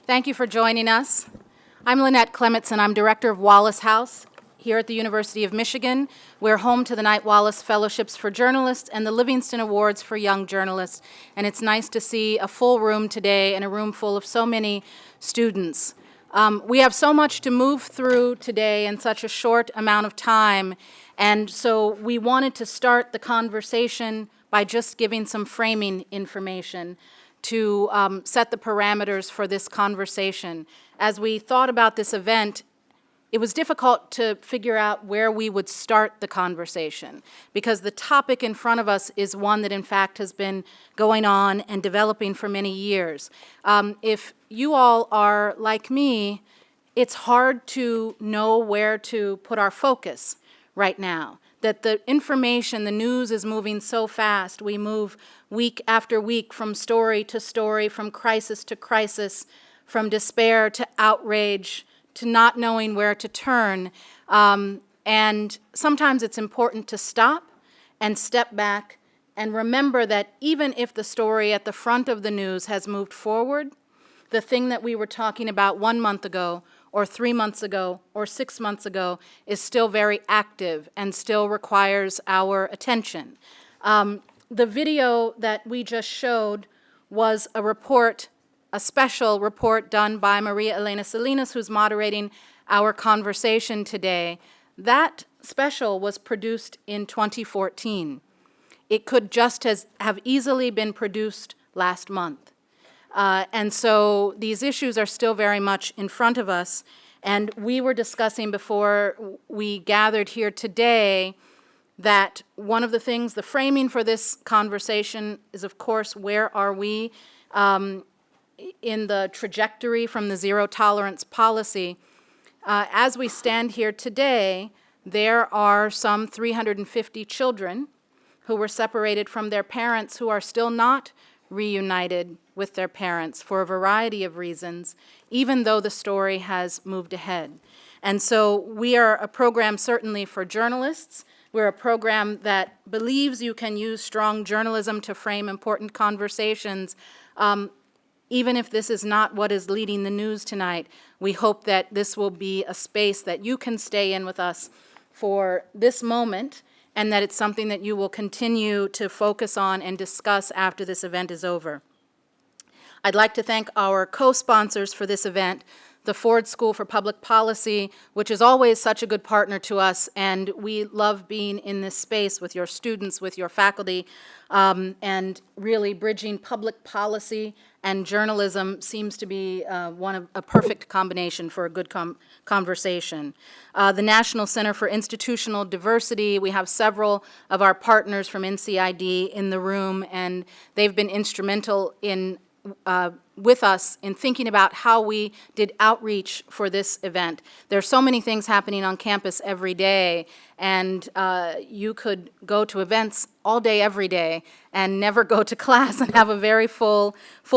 Thank you for joining us. I'm Lynette Clemetson. I'm director of Wallace House here at the University of Michigan. We're home to the Knight Wallace Fellowships for Journalists and the Livingston Awards for Young Journalists. And it's nice to see a full room today and a room full of so many students. We have so much to move through today in such a short amount of time. And so we wanted to start the conversation by just giving some framing information to set the parameters for this conversation. As we thought about this event, it was difficult to figure out where we would start the conversation because the topic in front of us is one that in fact has been going on and developing for many years. If you all are like me, it's hard to know where to put our focus right now. That the information, the news is moving so fast. We move week after week from story to story, from crisis to crisis, from despair to outrage, to not knowing where to turn. And sometimes it's important to stop and step back and remember that even if the story at the front of the news has moved forward, the thing that we were talking about 1 month ago or 3 months ago or 6 months ago is still very active and still requires our attention. The video that we just showed was a report, a special report done by María Elena Salinas, who's moderating our conversation today. That special was produced in 2014. It could just have easily been produced last month. And so these issues are still very much in front of us. And we were discussing before we gathered here today that one of the things, the framing for this conversation is, of course, where are we in the trajectory from the zero tolerance policy. As we stand here today, there are some 350 children who were separated from their parents who are still not reunited with their parents for a variety of reasons, even though the story has moved ahead. And so we are a program certainly for journalists. We're a program that believes you can use strong journalism to frame important conversations. Even if this is not what is leading the news tonight, we hope that this will be a space that you can stay in with us for this moment, and that it's something that you will continue to focus on and discuss after this event is over. I'd like to thank our co-sponsors for this event, the Ford School for Public Policy, which is always such a good partner to us, and we love being in this space with your students, with your faculty, and really bridging public policy and journalism seems to be a perfect combination for a good conversation. The National Center for Institutional Diversity, we have several of our partners from NCID in the room, and they've been instrumental in with us in thinking about how we did outreach for this event. There are so many things happening on campus every day, and you could go to events all day, every day, and never go to class and have a very full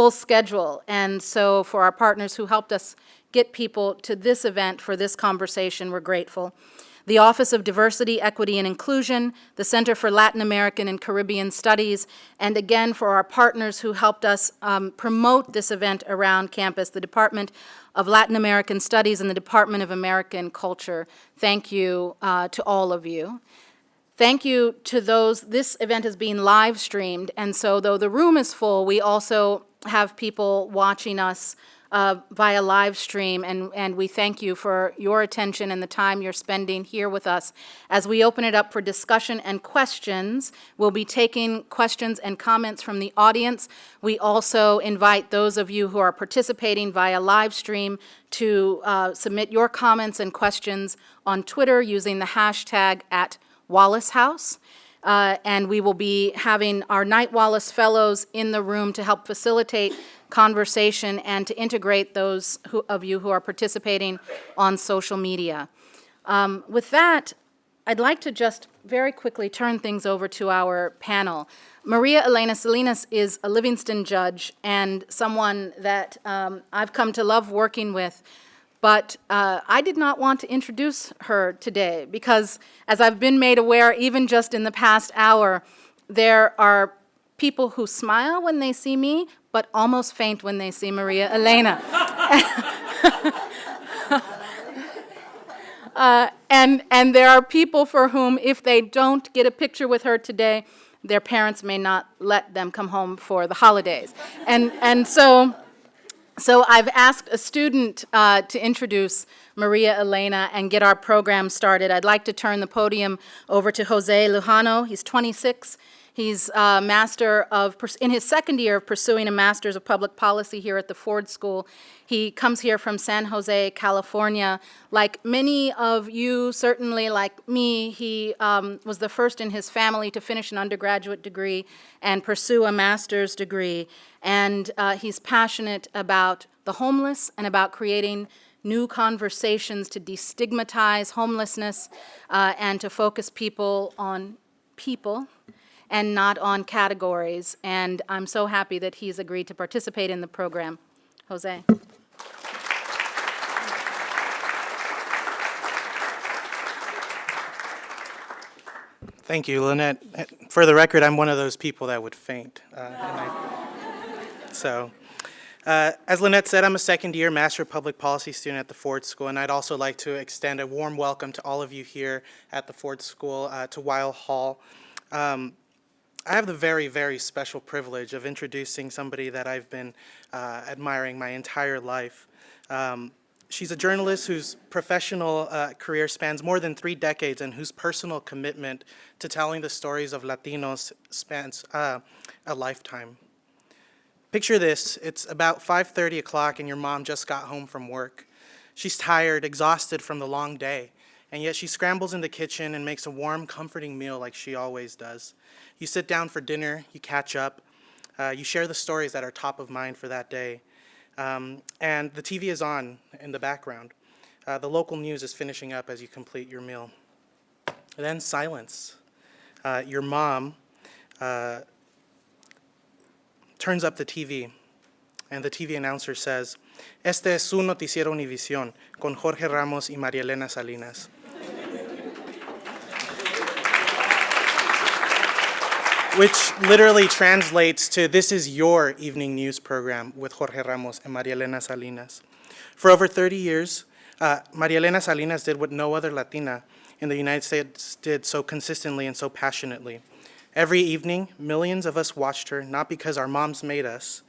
schedule. And so for our partners who helped us get people to this event for this conversation, we're grateful. The Office of Diversity, Equity, and Inclusion, the Center for Latin American and Caribbean Studies, and again for our partners who helped us promote this event around campus, the Department of Latin American Studies and the Department of American Culture. Thank you to all of you. Thank you to those. This event is being live streamed, and so though the room is full, we also have people watching us via live stream, and we thank you for your attention and the time you're spending here with us. As we open it up for discussion and questions, we'll be taking questions and comments from the audience. We also invite those of you who are participating via live stream to submit your comments and questions on Twitter using the hashtag @WallaceHouse. And we will be having our Knight Wallace Fellows in the room to help facilitate conversation and to integrate those of you who are participating on social media. With that, I'd like to just very quickly turn things over to our panel. María Elena Salinas is a Livingston judge and someone that I've come to love working with. But I did not want to introduce her today because, as I've been made aware, even just in the past hour, there are people who smile when they see me, but almost faint when they see María Elena. And there are people for whom, if they don't get a picture with her today, their parents may not let them come home for the holidays. And so I've asked a student to introduce Maria Elena and get our program started. I'd like to turn the podium over to Jose Lujano. He's 26. He's in his second year of pursuing a Master's of Public Policy here at the Ford School. He comes here from San Jose, California. Like many of you, certainly like me, he was the first in his family to finish an undergraduate degree and pursue a master's degree. And he's passionate about the homeless and about creating new conversations to destigmatize homelessness and to focus people on people and not on categories. And I'm so happy that he's agreed to participate in the program. Jose. Thank you, Lynette. For the record, I'm one of those people that would faint. As Lynette said, I'm a second-year Master of Public Policy student at the Ford School, and I'd also like to extend a warm welcome to all of you here at the Ford School, to Weil Hall. I have the very, very special privilege of introducing somebody that I've been admiring my entire life. She's a journalist whose professional career spans more than 3 decades and whose personal commitment to telling the stories of Latinos spans a lifetime. Picture this, it's about 5:30 o'clock and your mom just got home from work. She's tired, exhausted from the long day, and yet she scrambles in the kitchen and makes a warm, comforting meal like she always does. You sit down for dinner, you catch up, you share the stories that are top of mind for that day. And the TV is on in the background. The local news is finishing up as you complete your meal. Then silence. Your mom turns up the TV, and the TV announcer says, "Este es su noticiero Univisión, con Jorge Ramos y María Elena Salinas." Which literally translates to, "This is your evening news program with Jorge Ramos and María Elena Salinas." For over 30 years, María Elena Salinas did what no other Latina in the United States did so consistently and so passionately. Every evening, millions of us watched her, not because our moms made us,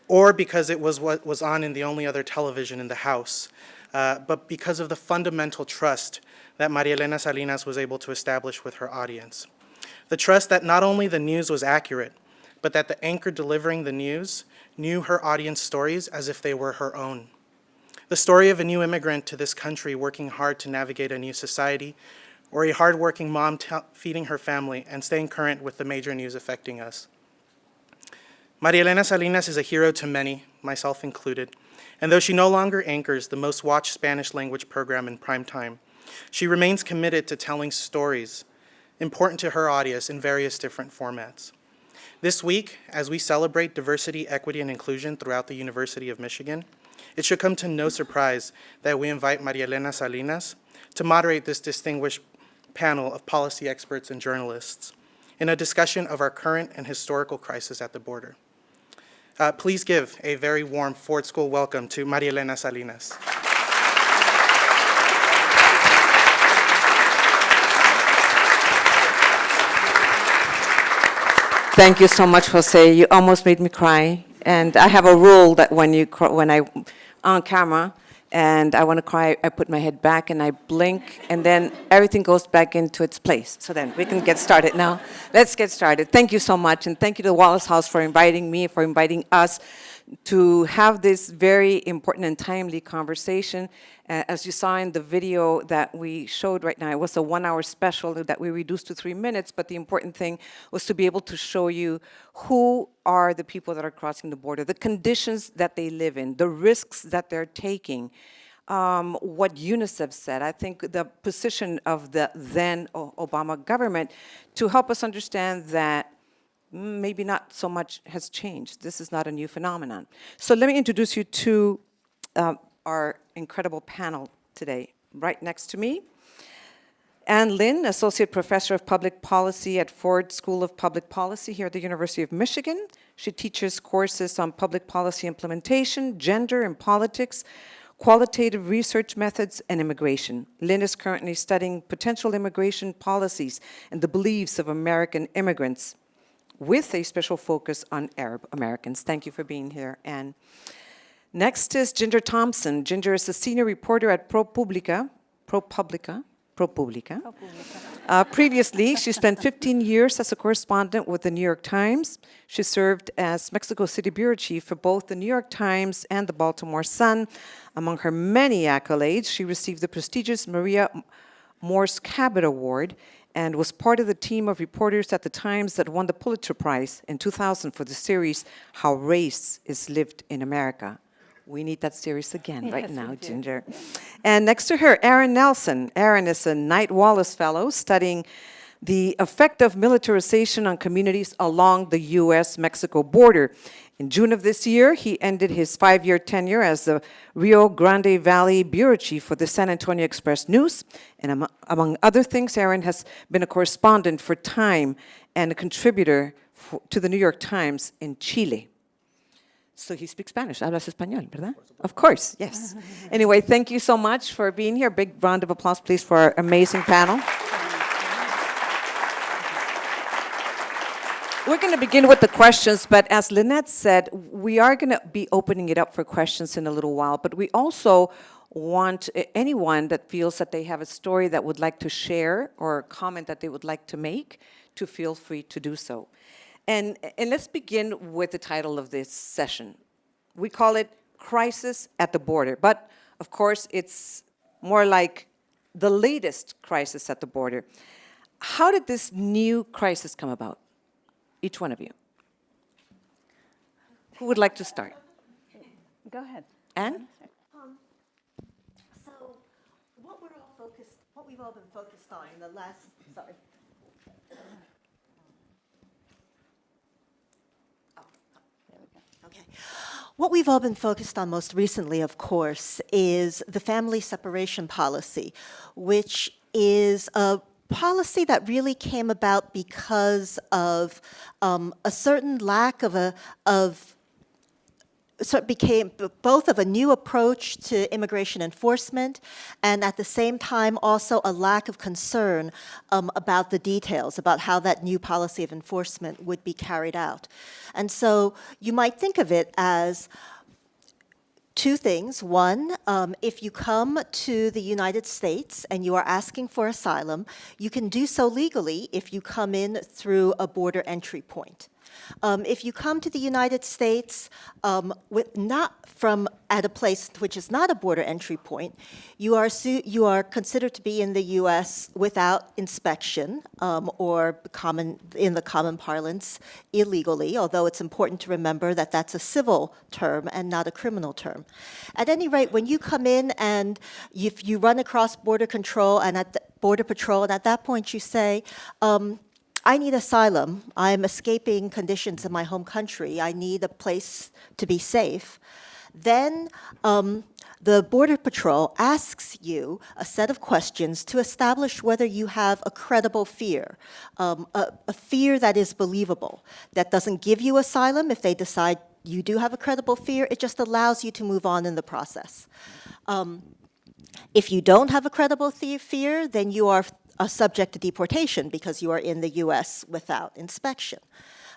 or because it was what was on in the only other television in the house, but because of the fundamental trust that María Elena Salinas was able to establish with her audience. The trust that not only the news was accurate, but that the anchor delivering the news knew her audience stories as if they were her own. The story of a new immigrant to this country working hard to navigate a new society, or a hardworking mom feeding her family and staying current with the major news affecting us. María Elena Salinas is a hero to many, myself included, and though she no longer anchors the most watched Spanish language program in prime time, she remains committed to telling stories important to her audience in various different formats. This week, as we celebrate diversity, equity, and inclusion throughout the University of Michigan, it should come to no surprise that we invite María Elena Salinas to moderate this distinguished panel of policy experts and journalists in a discussion of our current and historical crisis at the border. Please give a very warm Ford School welcome to María Elena Salinas. Thank you so much, Jose. You almost made me cry. And I have a rule that when I'm on camera and I want to cry, I put my head back and I blink, and then everything goes back into its place. So then we can get started now. Let's get started. Thank you so much, and thank you to the Wallace House for inviting me, for inviting us to have this very important and timely conversation. As you saw in the video that we showed right now, it was a 1-hour special that we reduced to 3 minutes, but the important thing was to be able to show you who are the people that are crossing the border, the conditions that they live in, the risks that they're taking, what UNICEF said. I think the position of the then Obama government to help us understand that maybe not so much has changed. This is not a new phenomenon. So let me introduce you to our incredible panel today. Right next to me, Ann Lin, Associate Professor of Public Policy at Ford School of Public Policy here at the University of Michigan. She teaches courses on public policy implementation, gender and politics, qualitative research methods, and immigration. Lynn is currently studying potential immigration policies and the beliefs of American immigrants with a special focus on Arab Americans. Thank you for being here, Anne. Next is Ginger Thompson. Ginger is a senior reporter at ProPublica. Previously, she spent 15 years as a correspondent with the New York Times. She served as Mexico City bureau chief for both the New York Times and the Baltimore Sun. Among her many accolades, she received the prestigious Maria Morse Cabot Award and was part of the team of reporters at the Times that won the Pulitzer Prize in 2000 for the series How Race is Lived in America. We need that series again right now, Ginger. And next to her, Aaron Nelsen. Aaron is a Knight Wallace Fellow studying the effect of militarization on communities along the U.S.-Mexico border. In June of this year, he ended his 5-year tenure as the Rio Grande Valley bureau chief for the San Antonio Express News. And among other things, Aaron has been a correspondent for Time and a contributor to the New York Times in Chile. So he speaks Spanish. Hablas español, ¿verdad? Of course, yes. Anyway, thank you so much for being here. Big round of applause, please, for our amazing panel. We're going to begin with the questions, but as Lynette said, we are going to be opening it up for questions in a little while, but we also want anyone that feels that they have a story that would like to share or a comment that they would like to make to feel free to do so. And let's begin with the title of this session. We call it Crisis at the Border, but of course it's more like the latest crisis at the border. How did this new crisis come about? Each one of you. Who would like to start? Go ahead. Anne? So, what we've all been focused on in the last, sorry. Okay. What we've all been focused on most recently, of course, is the family separation policy, which is a policy that really came about because of a certain lack so it became both of a new approach to immigration enforcement and at the same time also a lack of concern about the details, about how that new policy of enforcement would be carried out. And so you might think of it as two things. One, if you come to the United States and you are asking for asylum, you can do so legally if you come in through a border entry point. If you come to the United States not from at a place which is not a border entry point, you are considered to be in the U.S. without inspection or in the common parlance illegally, although it's important to remember that that's a civil term and not a criminal term. At any rate, when you come in and if you run across border control and at the Border Patrol, and at that point you say, I need asylum. I'm escaping conditions in my home country. I need a place to be safe. Then the Border Patrol asks you a set of questions to establish whether you have a credible fear, a fear that is believable, that doesn't give you asylum if they decide you do have a credible fear. It just allows you to move on in the process. If you don't have a credible fear, then you are subject to deportation because you are in the U.S. without inspection.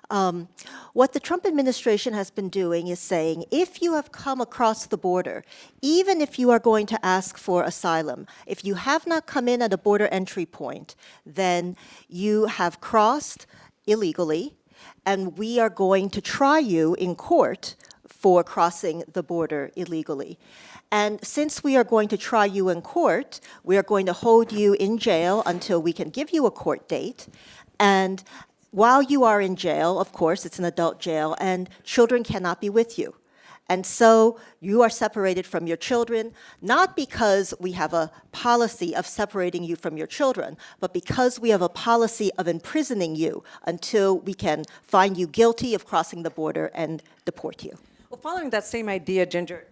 What the Trump administration has been doing is saying, if you have come across the border, even if you are going to ask for asylum, if you have not come in at a border entry point, then you have crossed illegally, and we are going to try you in court for crossing the border illegally. And since we are going to try you in court, we are going to hold you in jail until we can give you a court date. And while you are in jail, of course, it's an adult jail, and children cannot be with you. And so you are separated from your children, not because we have a policy of separating you from your children, but because we have a policy of imprisoning you until we can find you guilty of crossing the border and deport you. Well, following that same idea, Ginger,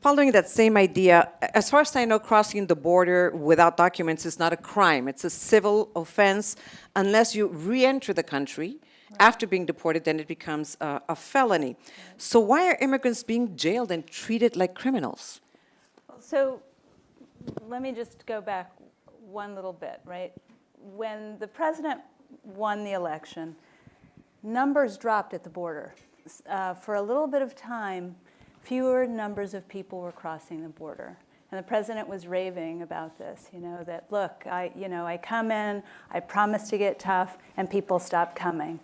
following that same idea, as far as I know, crossing the border without documents is not a crime. It's a civil offense unless you re-enter the country After being deported, then it becomes a felony. So why are immigrants being jailed and treated like criminals? So let me just go back one little bit, right? When the president won the election, numbers dropped at the border. For a little bit of time, fewer numbers of people were crossing the border. And the president was raving about this, that, look, I come in, I promise to get tough, and people stop coming.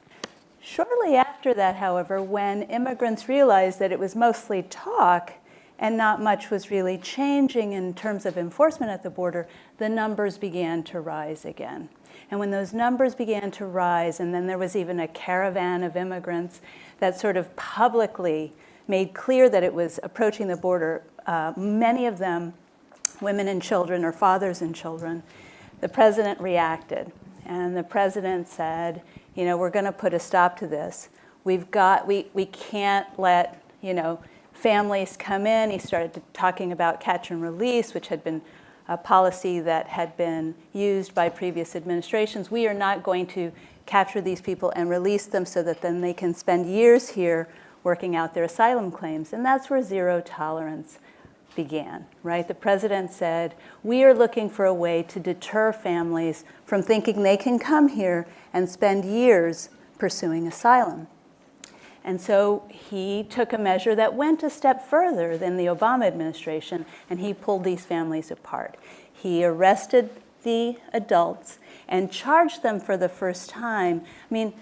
Shortly after that, however, when immigrants realized that it was mostly talk and not much was really changing in terms of enforcement at the border, the numbers began to rise again. And when those numbers began to rise, and then there was even a caravan of immigrants that sort of publicly made clear that it was approaching the border, many of them women and children or fathers and children, the president reacted. And the president said, we're going to put a stop to this. We can't let, families come in. He started talking about catch and release, which had been a policy that had been used by previous administrations. We are not going to capture these people and release them so that then they can spend years here working out their asylum claims. And that's where zero tolerance began, right? The president said, we are looking for a way to deter families from thinking they can come here and spend years pursuing asylum. And so he took a measure that went a step further than the Obama administration, and he pulled these families apart. He arrested the adults and charged them for the first time. I mean,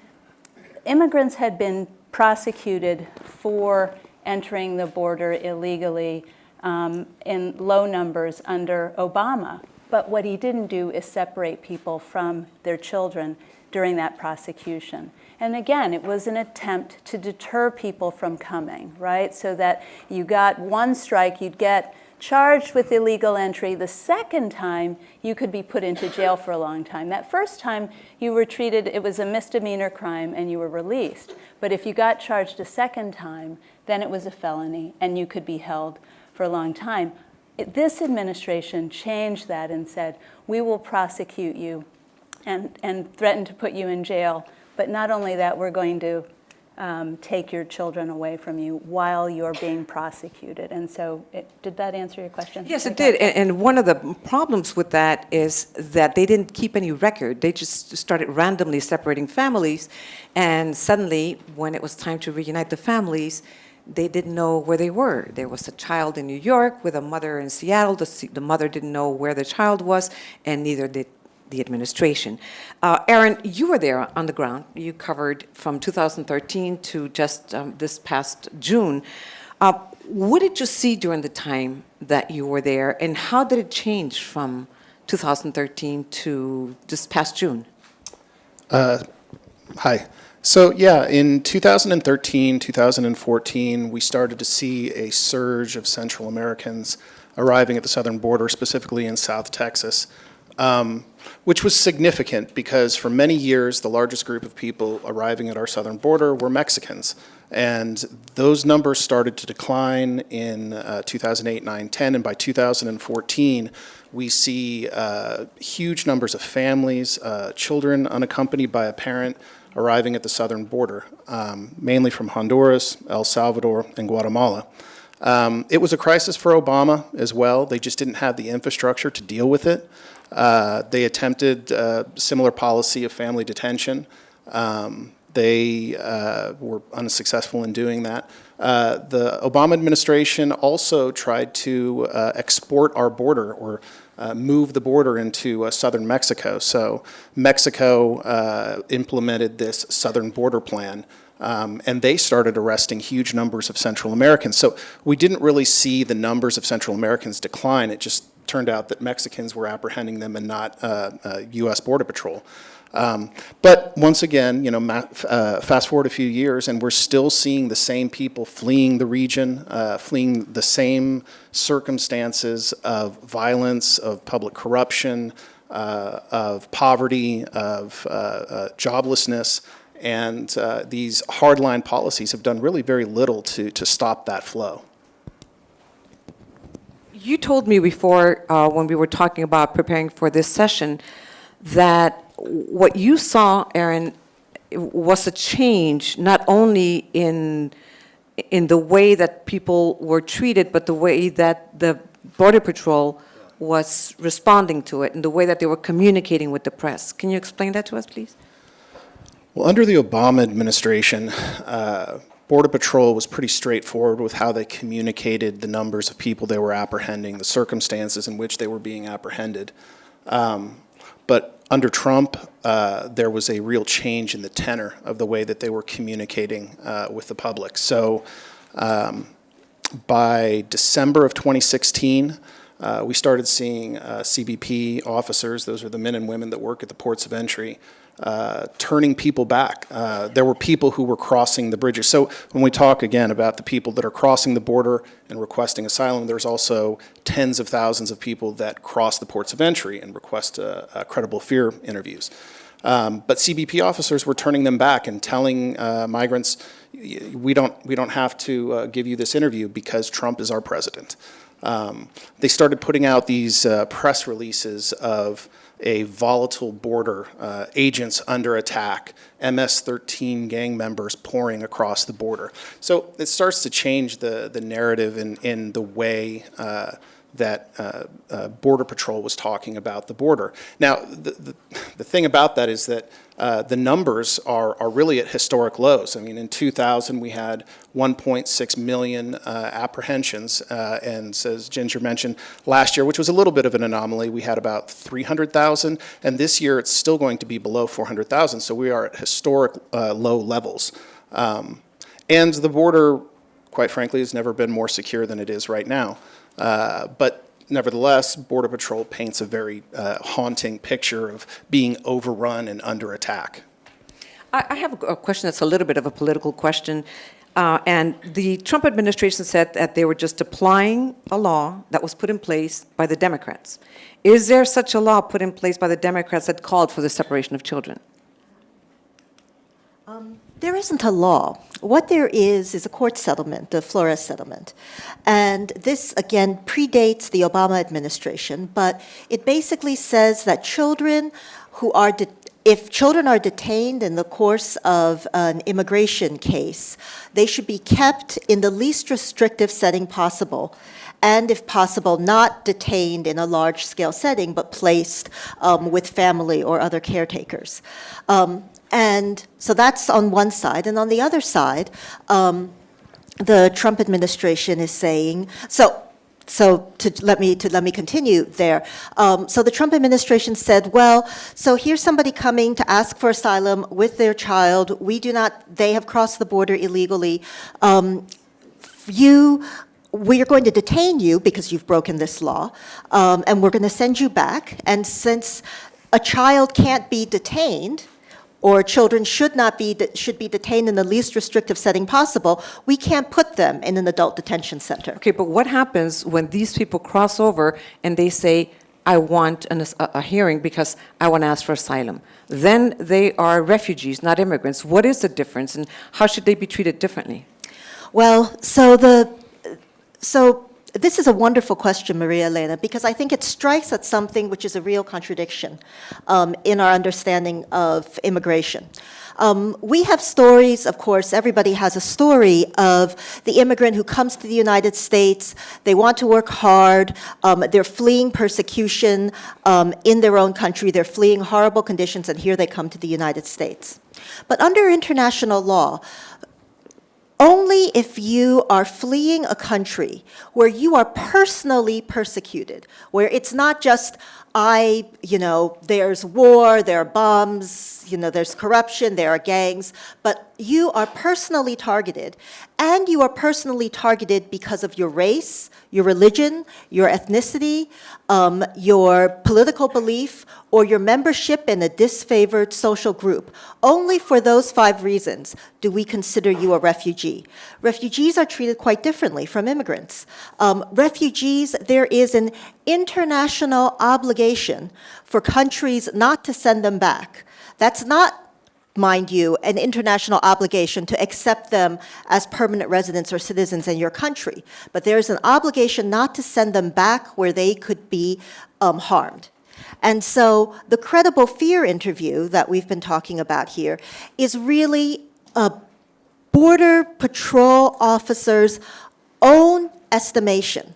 immigrants had been prosecuted for entering the border illegally in low numbers under Obama. But what he didn't do is separate people from their children during that prosecution. And again, it was an attempt to deter people from coming, right? So that you got one strike, you'd get charged with illegal entry. The second time, you could be put into jail for a long time. That first time, you were treated, it was a misdemeanor crime, and you were released. But if you got charged a second time, then it was a felony, and you could be held for a long time. This administration changed that and said, we will prosecute you and threaten to put you in jail. But not only that, we're going to take your children away from you while you're being prosecuted. And so, did that answer your question? Yes, it did. And one of the problems with that is that they didn't keep any record. They just started randomly separating families. And suddenly, when it was time to reunite the families, they didn't know where they were. There was a child in New York with a mother in Seattle. The mother didn't know where the child was, and neither did the administration. Aaron, you were there on the ground. You covered from 2013 to just this past June. What did you see during the time that you were there, and how did it change from 2013 to this past June? Hi. So yeah, in 2013, 2014, we started to see a surge of Central Americans arriving at the southern border, specifically in South Texas, which was significant because for many years, the largest group of people arriving at our southern border were Mexicans. And those numbers started to decline in 2008, 9, 10, and by 2014, we see huge numbers of families, children unaccompanied by a parent, arriving at the southern border, mainly from Honduras, El Salvador, and Guatemala. It was a crisis for Obama as well. They just didn't have the infrastructure to deal with it. They attempted a similar policy of family detention. They were unsuccessful in doing that. The Obama administration also tried to export our border or move the border into southern Mexico. So Mexico implemented this southern border plan, and they started arresting huge numbers of Central Americans. So we didn't really see the numbers of Central Americans decline. It just turned out that Mexicans were apprehending them and not U.S. Border Patrol. But once again, fast forward a few years, and we're still seeing the same people fleeing the region, fleeing the same circumstances of violence, of public corruption, of poverty, of joblessness, and these hardline policies have done really very little to stop that flow. You told me before, when we were talking about preparing for this session, that what you saw, Aaron, was a change not only in the way that people were treated, but the way that the Border Patrol was responding to it and the way that they were communicating with the press. Can you explain that to us, please? Well, under the Obama administration, Border Patrol was pretty straightforward with how they communicated the numbers of people they were apprehending, the circumstances in which they were being apprehended. But under Trump, there was a real change in the tenor of the way that they were communicating with the public. So by December of 2016, we started seeing CBP officers, those are the men and women that work at the ports of entry, turning people back. There were people who were crossing the bridges. So when we talk again about the people that are crossing the border and requesting asylum, there's also tens of thousands of people that cross the ports of entry and request credible fear interviews. But CBP officers were turning them back and telling migrants, we don't have to give you this interview because Trump is our president. They started putting out these press releases of a volatile border, agents under attack, MS-13 gang members pouring across the border. So it starts to change the narrative in the way that Border Patrol was talking about the border. Now, the thing about that is that the numbers are really at historic lows. I mean, in 2000, we had 1.6 million apprehensions, and as Ginger mentioned, last year, which was a little bit of an anomaly, we had about 300,000, and this year it's still going to be below 400,000, so we are at historic low levels. And the border, quite frankly, has never been more secure than it is right now. But nevertheless, Border Patrol paints a very haunting picture of being overrun and under attack. I have a question that's a little bit of a political question. And the Trump administration said that they were just applying a law that was put in place by the Democrats. Is there such a law put in place by the Democrats that called for the separation of children? There isn't a law. What there is a court settlement, the Flores settlement. And this, again, predates the Obama administration, but it basically says that children who are, if children are detained in the course of an immigration case, they should be kept in the least restrictive setting possible, and if possible, not detained in a large-scale setting, but placed with family or other caretakers. And so that's on one side. And on the other side, the Trump administration is saying, let me continue there. So the Trump administration said, well, so here's somebody coming to ask for asylum with their child. They have crossed the border illegally. We are going to detain you because you've broken this law, and we're going to send you back. And since a child can't be detained, or children should be detained in the least restrictive setting possible, we can't put them in an adult detention center. Okay, but what happens when these people cross over and they say, I want a hearing because I want to ask for asylum? Then they are refugees, not immigrants. What is the difference, and how should they be treated differently? Well, so this is a wonderful question, Maria Elena, because I think it strikes at something which is a real contradiction in our understanding of immigration. We have stories, of course, everybody has a story of the immigrant who comes to the United States, they want to work hard, they're fleeing persecution in their own country, they're fleeing horrible conditions, and here they come to the United States. But under international law, only if you are fleeing a country where you are personally persecuted, where it's not just, there's war, there are bombs, there's corruption, there are gangs, but you are personally targeted, and you are personally targeted because of your race, your religion, your ethnicity, your political belief, or your membership in a disfavored social group. Only for those 5 reasons do we consider you a refugee. Refugees are treated quite differently from immigrants. Refugees, there is an international obligation for countries not to send them back. That's not, mind you, an international obligation to accept them as permanent residents or citizens in your country. But there is an obligation not to send them back where they could be harmed. And so the credible fear interview that we've been talking about here is really a Border Patrol officer's own estimation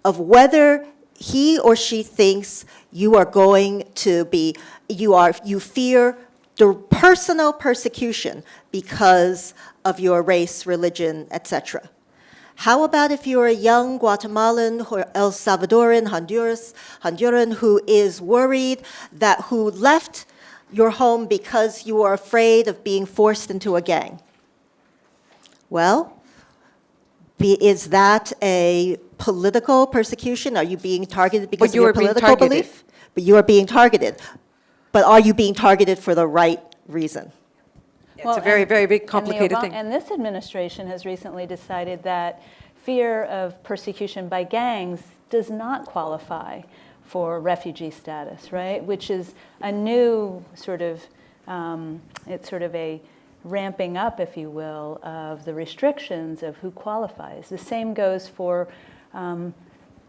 of whether he or she thinks you are going to be, you fear the personal persecution because of your race, religion, etc. How about if you're a young Guatemalan or El Salvadoran, Honduran who is worried who left your home because you are afraid of being forced into a gang? Well, is that a political persecution? Are you being targeted because of your political belief? But you are being targeted. But are you being targeted for the right reason? It's a very, very big, complicated thing. And this administration has recently decided that fear of persecution by gangs does not qualify for refugee status, right? Which is a new sort of, it's sort of a ramping up, if you will, of the restrictions of who qualifies. The same goes for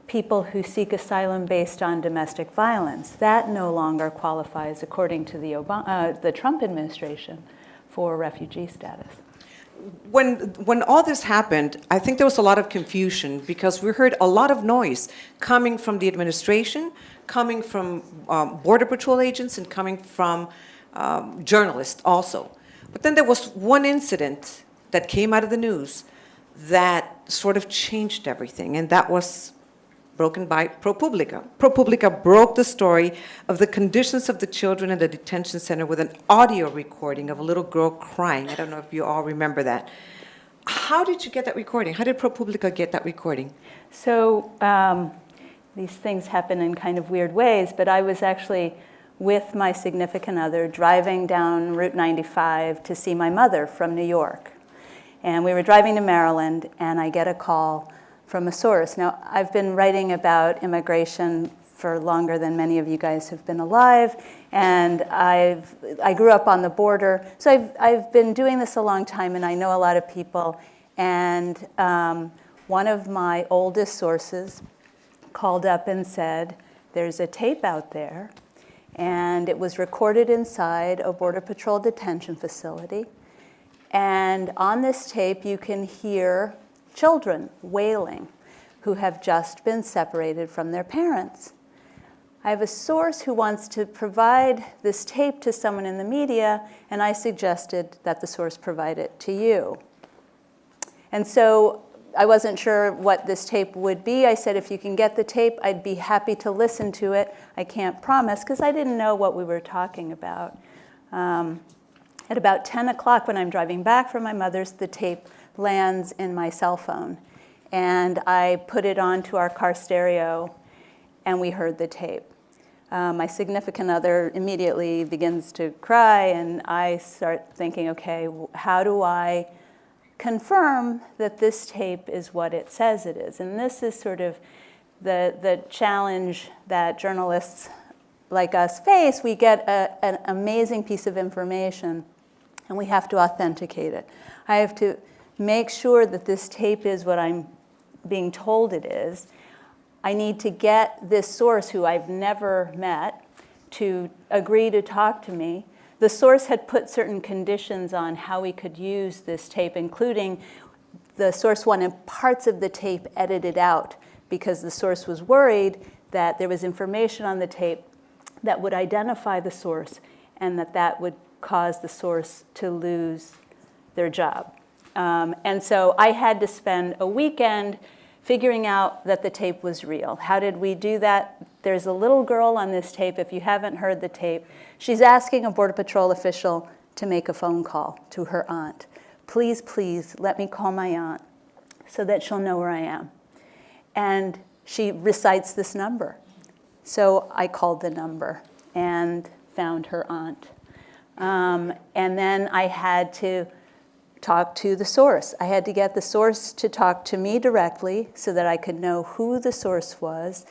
people who seek asylum based on domestic violence. That no longer qualifies, according to the Trump administration, for refugee status. When all this happened, I think there was a lot of confusion because we heard a lot of noise coming from the administration, coming from Border Patrol agents, and coming from journalists also. But then there was one incident that came out of the news that sort of changed everything, and that was broken by ProPublica. ProPublica broke the story of the conditions of the children in the detention center with an audio recording of a little girl crying. I don't know if you all remember that. How did you get that recording? How did ProPublica get that recording? So these things happen in kind of weird ways, but I was actually with my significant other driving down Route 95 to see my mother from New York. And we were driving to Maryland, and I get a call from a source. Now, I've been writing about immigration for longer than many of you guys have been alive, and I grew up on the border, so I've been doing this a long time, and I know a lot of people. And one of my oldest sources called up and said, "There's a tape out there, and it was recorded inside a Border Patrol detention facility. And on this tape, you can hear children wailing who have just been separated from their parents. I have a source who wants to provide this tape to someone in the media, and I suggested that the source provide it to you." And so I wasn't sure what this tape would be. I said, if you can get the tape, I'd be happy to listen to it. I can't promise, because I didn't know what we were talking about. At about 10 o'clock when I'm driving back from my mother's, the tape lands in my cell phone. And I put it onto our car stereo, and we heard the tape. My significant other immediately begins to cry, and I start thinking, okay, how do I confirm that this tape is what it says it is? And this is sort of the challenge that journalists like us face. We get an amazing piece of information, and we have to authenticate it. I have to make sure that this tape is what I'm being told it is. I need to get this source, who I've never met, to agree to talk to me. The source had put certain conditions on how we could use this tape, including the source wanted parts of the tape edited out because the source was worried that there was information on the tape that would identify the source and that would cause the source to lose their job. And so I had to spend a weekend figuring out that the tape was real. How did we do that? There's a little girl on this tape, if you haven't heard the tape. She's asking a Border Patrol official to make a phone call to her aunt. Please, please, let me call my aunt so that she'll know where I am. And she recites this number. So I called the number and found her aunt. And then I had to talk to the source. I had to get the source to talk to me directly so that I could know who the source was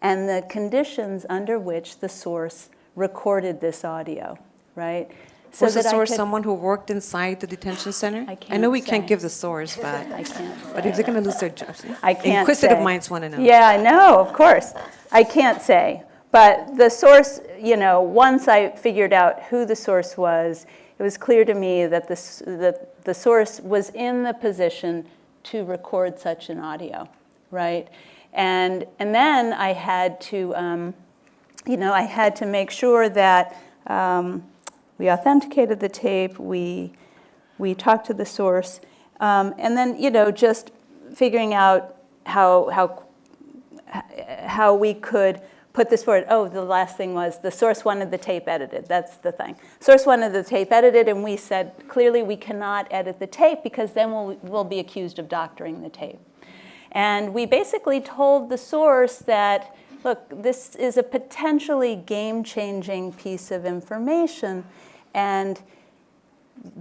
and the conditions under which the source recorded this audio, right? So Was the that source someone who worked inside the detention center? I know we can't can't say. give the source, but I can't but say. if they're going to lose their jobs, I can't inquisitive say. minds want to know. Yeah, I know, of course. I can't say. But the source, once I figured out who the source was, it was clear to me that the source was in the position to record such an audio, right? And then I had to, I had to make sure that we authenticated the tape, we talked to the source, and then, just figuring out how we could put this forward. Oh, the last thing was the source wanted the tape edited. That's the thing. Source wanted the tape edited, and we said, clearly we cannot edit the tape because then we'll be accused of doctoring the tape. And we basically told the source that, look, this is a potentially game-changing piece of information, and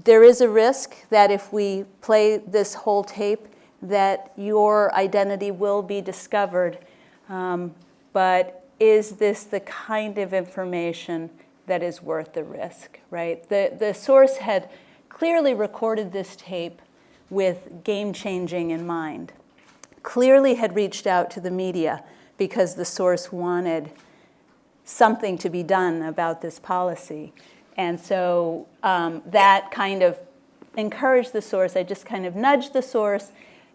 there is a risk that if we play this whole tape, that your identity will be discovered. But is this the kind of information that is worth the risk, right? The source had clearly recorded this tape with game-changing in mind, clearly had reached out to the media because the source wanted something to be done about this policy. And so that kind of encouraged the source. I just kind of nudged the source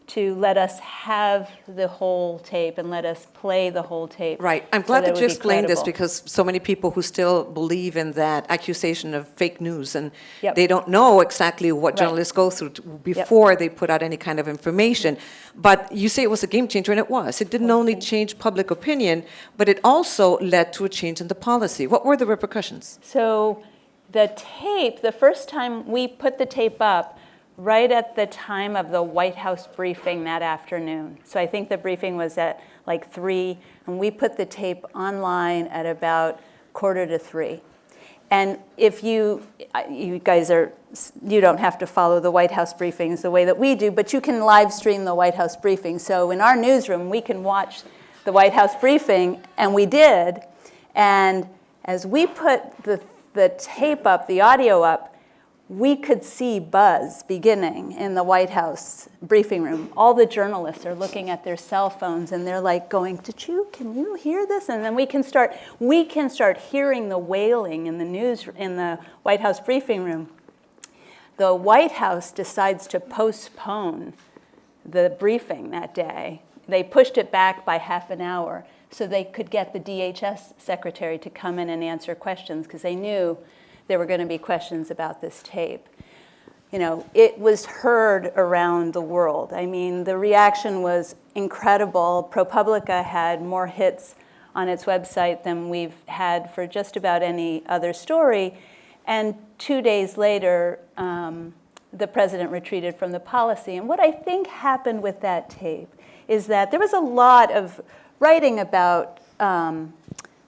to let us have the whole tape and let us play the whole tape. Right. I'm glad that you explained this because so many people who still believe in that accusation of fake news and they don't know exactly what journalists go through before they put out any kind of information. But you say it was a game changer, and it was. It didn't only change public opinion, but it also led to a change in the policy. What were the repercussions? So the tape, the first time we put the tape up, right at the time of the White House briefing that afternoon. So I think the briefing was at like 3, and we put the tape online at about 2:45. And if you guys you don't have to follow the White House briefings the way that we do, but you can live stream the White House briefing. So in our newsroom, we can watch the White House briefing, and we did. And as we put the tape up, the audio up, we could see buzz beginning in the White House briefing room. All the journalists are looking at their cell phones, and they're like going, can you hear this? And then we can start hearing the wailing in the White House briefing room. The White House decides to postpone the briefing that day. They pushed it back by half an hour so they could get the DHS secretary to come in and answer questions because they knew there were going to be questions about this tape. It was heard around the world. I mean, the reaction was incredible. ProPublica had more hits on its website than we've had for just about any other story. And 2 days later, the president retreated from the policy. And what I think happened with that tape is that there was a lot of writing about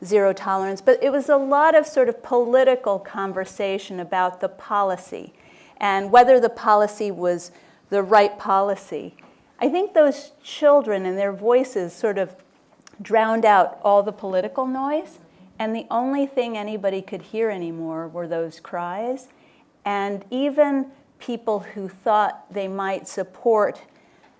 zero tolerance, but it was a lot of sort of political conversation about the policy and whether the policy was the right policy. I think those children and their voices sort of drowned out all the political noise, and the only thing anybody could hear anymore were those cries. And even people who thought they might support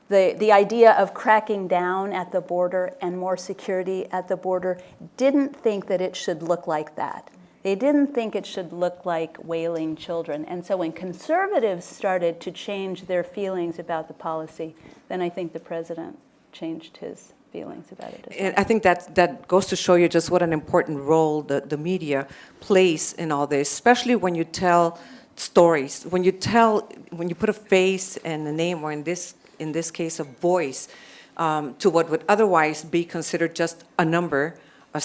the idea of cracking down at the border and more security at the border didn't think that it should look like that. They didn't think it should look like wailing children. And so when conservatives started to change their feelings about the policy, then I think the president changed his feelings about it as well. And I think that goes to show you just what an important role the media plays in all this, especially when you tell stories, when you put a face and a name, or in this case, a voice, to what would otherwise be considered just a number,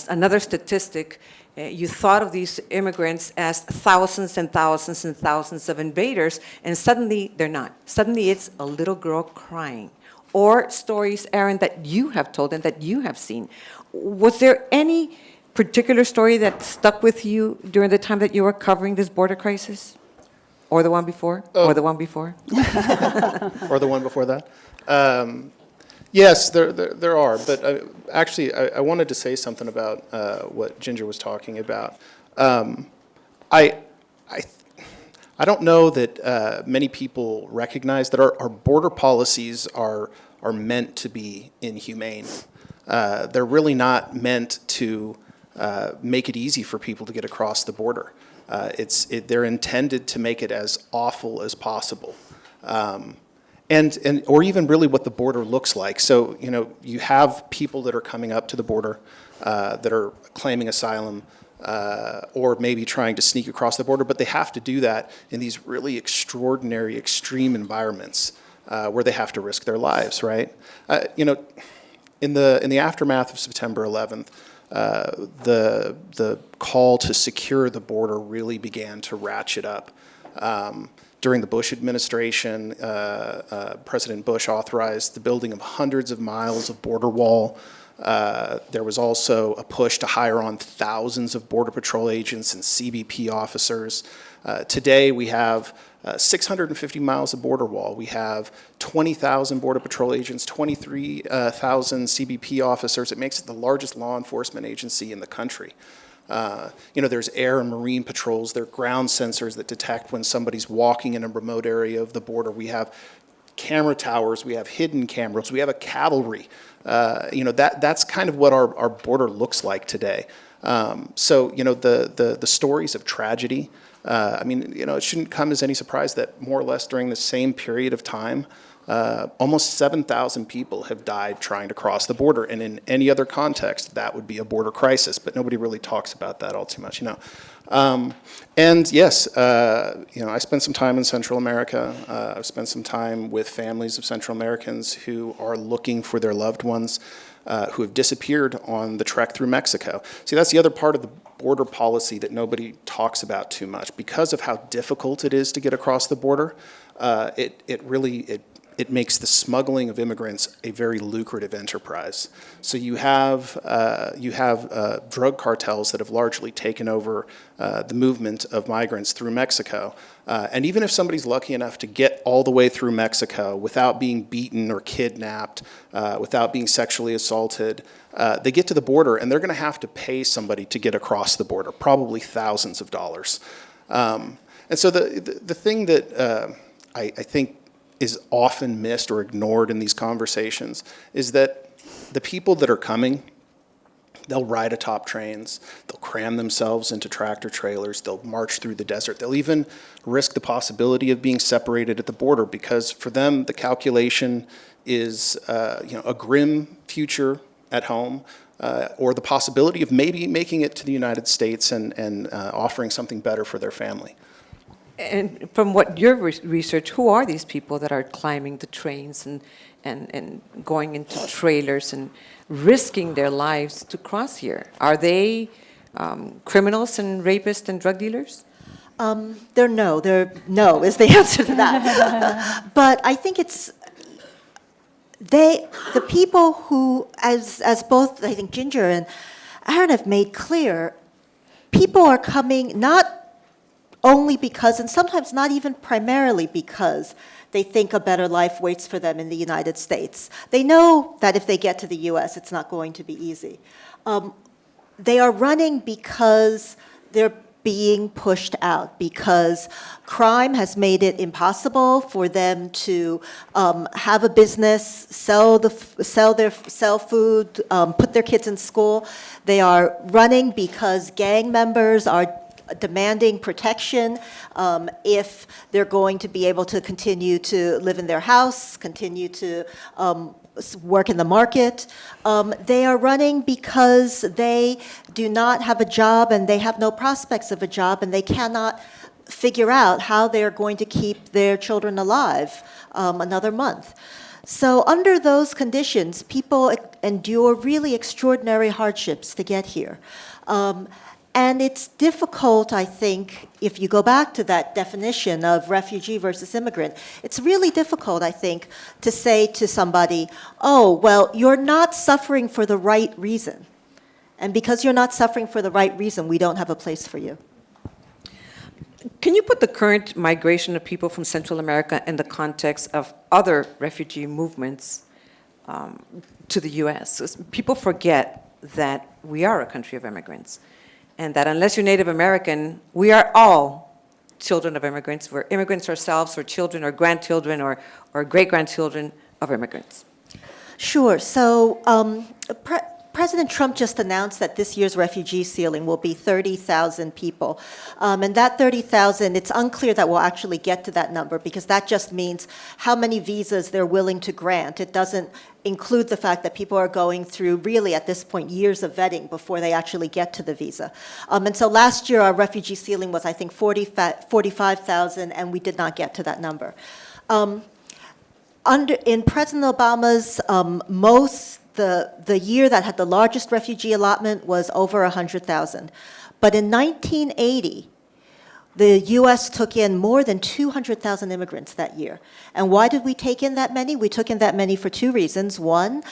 another statistic. You thought of these immigrants as thousands and thousands and thousands of invaders, and suddenly they're not. Suddenly it's a little girl crying. Or stories, Aaron, that you have told and that you have seen. Was there any particular story that stuck with you during the time that you were covering this border crisis? Or the one before? Or the one before? Or the one before that? Yes, there are. But actually, I wanted to say something about what Ginger was talking about. I don't know that many people recognize that our border policies are meant to be inhumane. They're really not meant to make it easy for people to get across the border. They're intended to make it as awful as possible. Or even really what the border looks like. So, you have people that are coming up to the border that are claiming asylum or maybe trying to sneak across the border, but they have to do that in these really extraordinary, extreme environments where they have to risk their lives, right? In the aftermath of September 11th, the call to secure the border really began to ratchet up. During the Bush administration, President Bush authorized the building of hundreds of miles of border wall. There was also a push to hire on thousands of Border Patrol agents and CBP officers. Today, we have 650 miles of border wall. We have 20,000 Border Patrol agents, 23,000 CBP officers. It makes it the largest law enforcement agency in the country. There's air and marine patrols. There are ground sensors that detect when somebody's walking in a remote area of the border. We have camera towers. We have hidden cameras. We have a cavalry. That's kind of what our border looks like today. The stories of tragedy, it shouldn't come as any surprise that more or less during the same period of time, almost 7,000 people have died trying to cross the border, and in any other context, that would be a border crisis, but nobody really talks about that all too much, And yes, I spent some time in Central America. I've spent some time with families of Central Americans who are looking for their loved ones who have disappeared on the trek through Mexico. See, that's the other part of the border policy that nobody talks about too much. Because of how difficult it is to get across the border, it makes the smuggling of immigrants a very lucrative enterprise. So you have drug cartels that have largely taken over the movement of migrants through Mexico. And even if somebody's lucky enough to get all the way through Mexico without being beaten or kidnapped, without being sexually assaulted, they get to the border and they're going to have to pay somebody to get across the border, probably thousands of dollars. And so the thing that I think is often missed or ignored in these conversations is that the people that are coming, they'll ride atop trains, they'll cram themselves into tractor trailers, they'll march through the desert, they'll even risk the possibility of being separated at the border because for them the calculation is a grim future at home or the possibility of maybe making it to the United States and offering something better for their family. And from what your research, who are these people that are climbing the trains and going into trailers and risking their lives to cross here? Are they criminals and rapists and drug dealers? They're no is the answer to that. But I think it's the people who, as both I think Ginger and Aaron have made clear, people are coming not only because, and sometimes not even primarily because, they think a better life waits for them in the United States. They know that if they get to the US, it's not going to be easy. They are running because they're being pushed out, because crime has made it impossible for them to have a business, sell food, put their kids in school. They are running because gang members are demanding protection if they're going to be able to continue to live in their house, continue to work in the market. They are running because they do not have a job and they have no prospects of a job and they cannot figure out how they're going to keep their children alive another month. So under those conditions, people endure really extraordinary hardships to get here. And it's difficult, I think, if you go back to that definition of refugee versus immigrant, it's really difficult, I think, to say to somebody, oh, well, you're not suffering for the right reason. And because you're not suffering for the right reason, we don't have a place for you. Can you put the current migration of people from Central America in the context of other refugee movements to the U.S.? People forget that we are a country of immigrants. And that unless you're Native American, we are all children of immigrants. We're immigrants ourselves, or children, or grandchildren, or great-grandchildren of immigrants. Sure. So President Trump just announced that this year's refugee ceiling will be 30,000 people. And that 30,000, it's unclear that we'll actually get to that number because that just means how many visas they're willing to grant. It doesn't include the fact that people are going through, really at this point, years of vetting before they actually get to the visa. And so last year, our refugee ceiling was, I think, 45,000, and we did not get to that number. In President Obama's the year that had the largest refugee allotment was over 100,000. But in 1980, the U.S. took in more than 200,000 immigrants that year. And why did we take in that many? We took in that many for two reasons. One,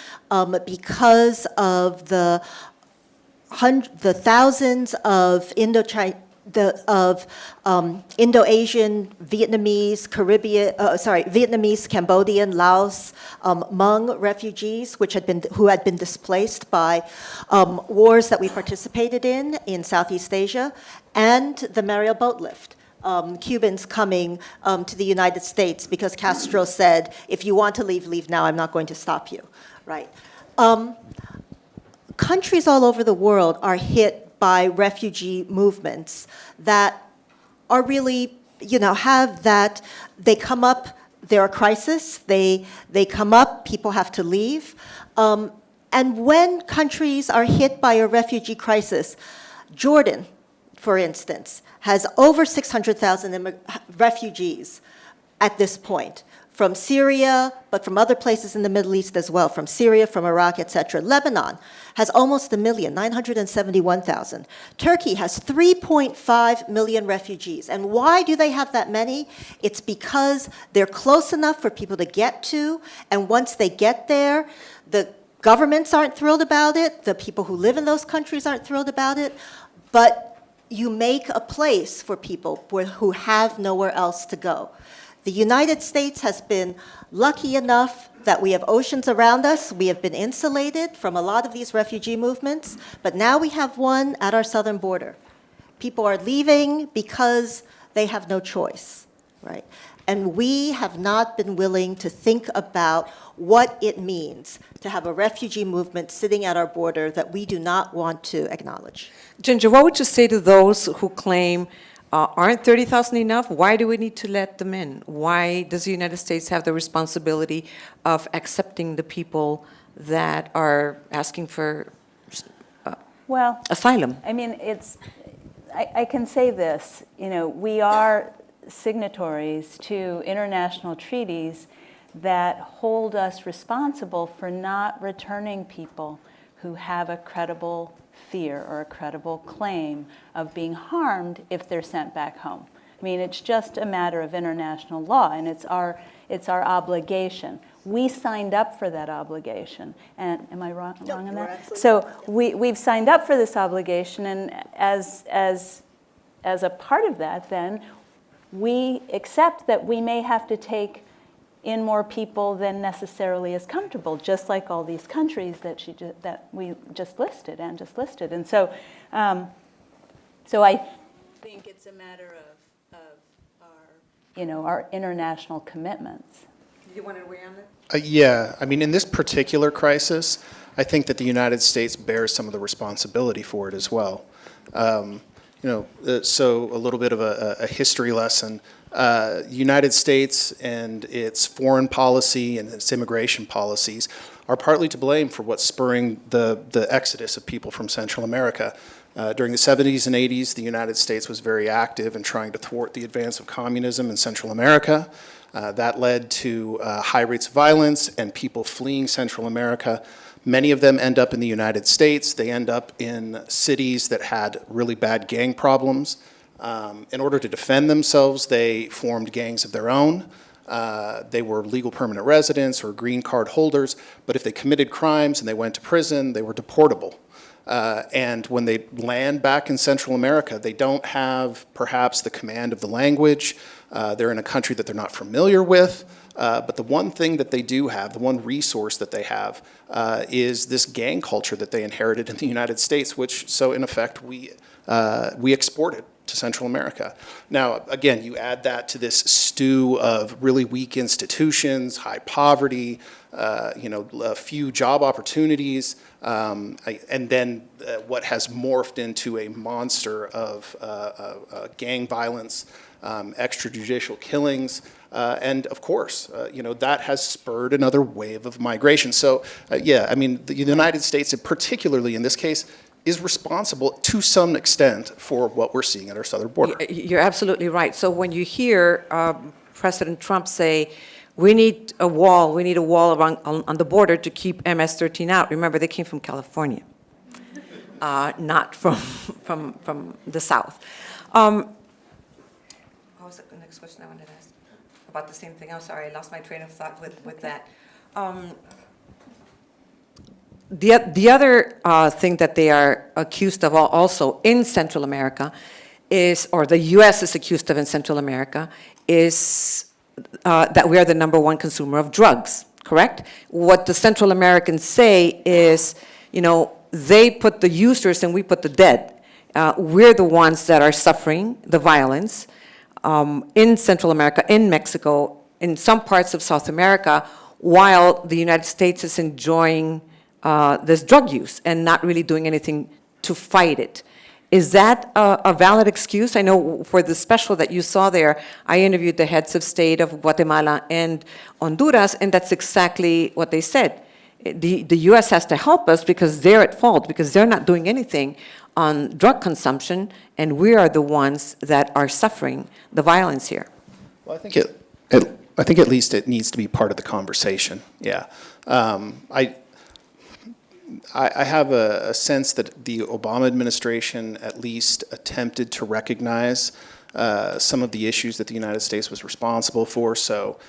because of the thousands of Indo-Asian, Vietnamese, Vietnamese, Cambodian, Laos, Hmong refugees, who had been displaced by wars that we participated in Southeast Asia, and the Mariel boat lift. Cubans coming to the United States because Castro said, if you want to leave, leave now, I'm not going to stop you, right? Countries all over the world are hit by refugee movements that are really, have that, they come up, they're a crisis, they come up, people have to leave. And when countries are hit by a refugee crisis, Jordan, for instance, has over 600,000 refugees at this point, from Syria, but from other places in the Middle East as well, from Syria, from Iraq, etc. Lebanon has almost 1 million, 971,000. Turkey has 3.5 million refugees. And why do they have that many? It's because they're close enough for people to get to, and once they get there, the governments aren't thrilled about it, the people who live in those countries aren't thrilled about it, but you make a place for people who have nowhere else to go. The United States has been lucky enough that we have oceans around us. We have been insulated from a lot of these refugee movements, but now we have one at our southern border. People are leaving because they have no choice, right? And we have not been willing to think about what it means to have a refugee movement sitting at our border that we do not want to acknowledge. Ginger, what would you say to those who claim aren't 30,000 enough? Why do we need to let them in? Why does the United States have the responsibility of accepting the people that are asking for asylum? I mean, I can say this, we are signatories to international treaties that hold us responsible for not returning people who have a credible fear or a credible claim of being harmed if they're sent back home. I mean, it's just a matter of international law, and it's our obligation. We signed up for that obligation, and am I wrong on that? So we've signed up for this obligation, and as a part of that, then we accept that we may have to take in more people than necessarily is comfortable, just like all these countries that we just listed, and so I think it's a matter of our international commitments. You want to weigh on it? Yeah, I mean, in this particular crisis, I think that the United States bears some of the responsibility for it as well. So a little bit of a history lesson. United States and its foreign policy and its immigration policies are partly to blame for what's spurring the exodus of people from Central America. During the 70s and 80s, the United States was very active in trying to thwart the advance of communism in Central America. That led to high rates of violence and people fleeing Central America. Many of them end up in the United States. They end up in cities that had really bad gang problems. In order to defend themselves, they formed gangs of their own. They were legal permanent residents or green card holders, but if they committed crimes and they went to prison, they were deportable. And when they land back in Central America, they don't have perhaps the command of the language. They're in a country that they're not familiar with. But the one thing that they do have, the one resource that they have, is this gang culture that they inherited in the United States, which, so in effect, we exported. to Central America. Now, again, you add that to this stew of really weak institutions, high poverty, a few job opportunities, and then what has morphed into a monster of gang violence, extrajudicial killings, and of course, that has spurred another wave of migration. So, yeah, I mean, the United States, particularly in this case, is responsible to some extent for what we're seeing at our southern border. You're absolutely right. So when you hear President Trump say, we need a wall around, on the border to keep MS-13 out. Remember, they came from California, not from the South. What was the next question I wanted to ask? About the same thing. I'm sorry, I lost my train of thought with that. The other thing that they are accused of also in Central America is, or the U.S. is accused of in Central America, is that we are the #1 consumer of drugs, correct? What the Central Americans say is, they put the users and we put the dead. We're the ones that are suffering the violence in Central America, in Mexico, in some parts of South America, while the United States is enjoying this drug use and not really doing anything to fight it. Is that a valid excuse? I know for the special that you saw there, I interviewed the heads of state of Guatemala and Honduras, and that's exactly what they said. The U.S. has to help us because they're at fault, because they're not doing anything on drug consumption, and we are the ones that are suffering the violence here. Well, I think at least it needs to be part of the conversation, yeah. I have a sense that the Obama administration at least attempted to recognize some of the issues that the United States was responsible for. So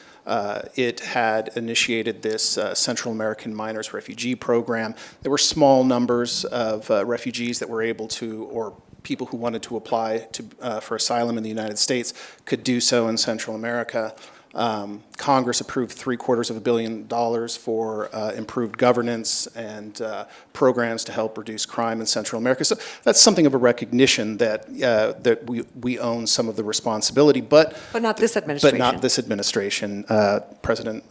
it had initiated this Central American Minors Refugee Program. There were small numbers of refugees that were able to, or people who wanted to apply for asylum in the United States could do so in Central America. Congress approved $750 million for improved governance and programs to help reduce crime in Central America. So that's something of a recognition that that we own some of the responsibility, but not this administration. But not this administration. President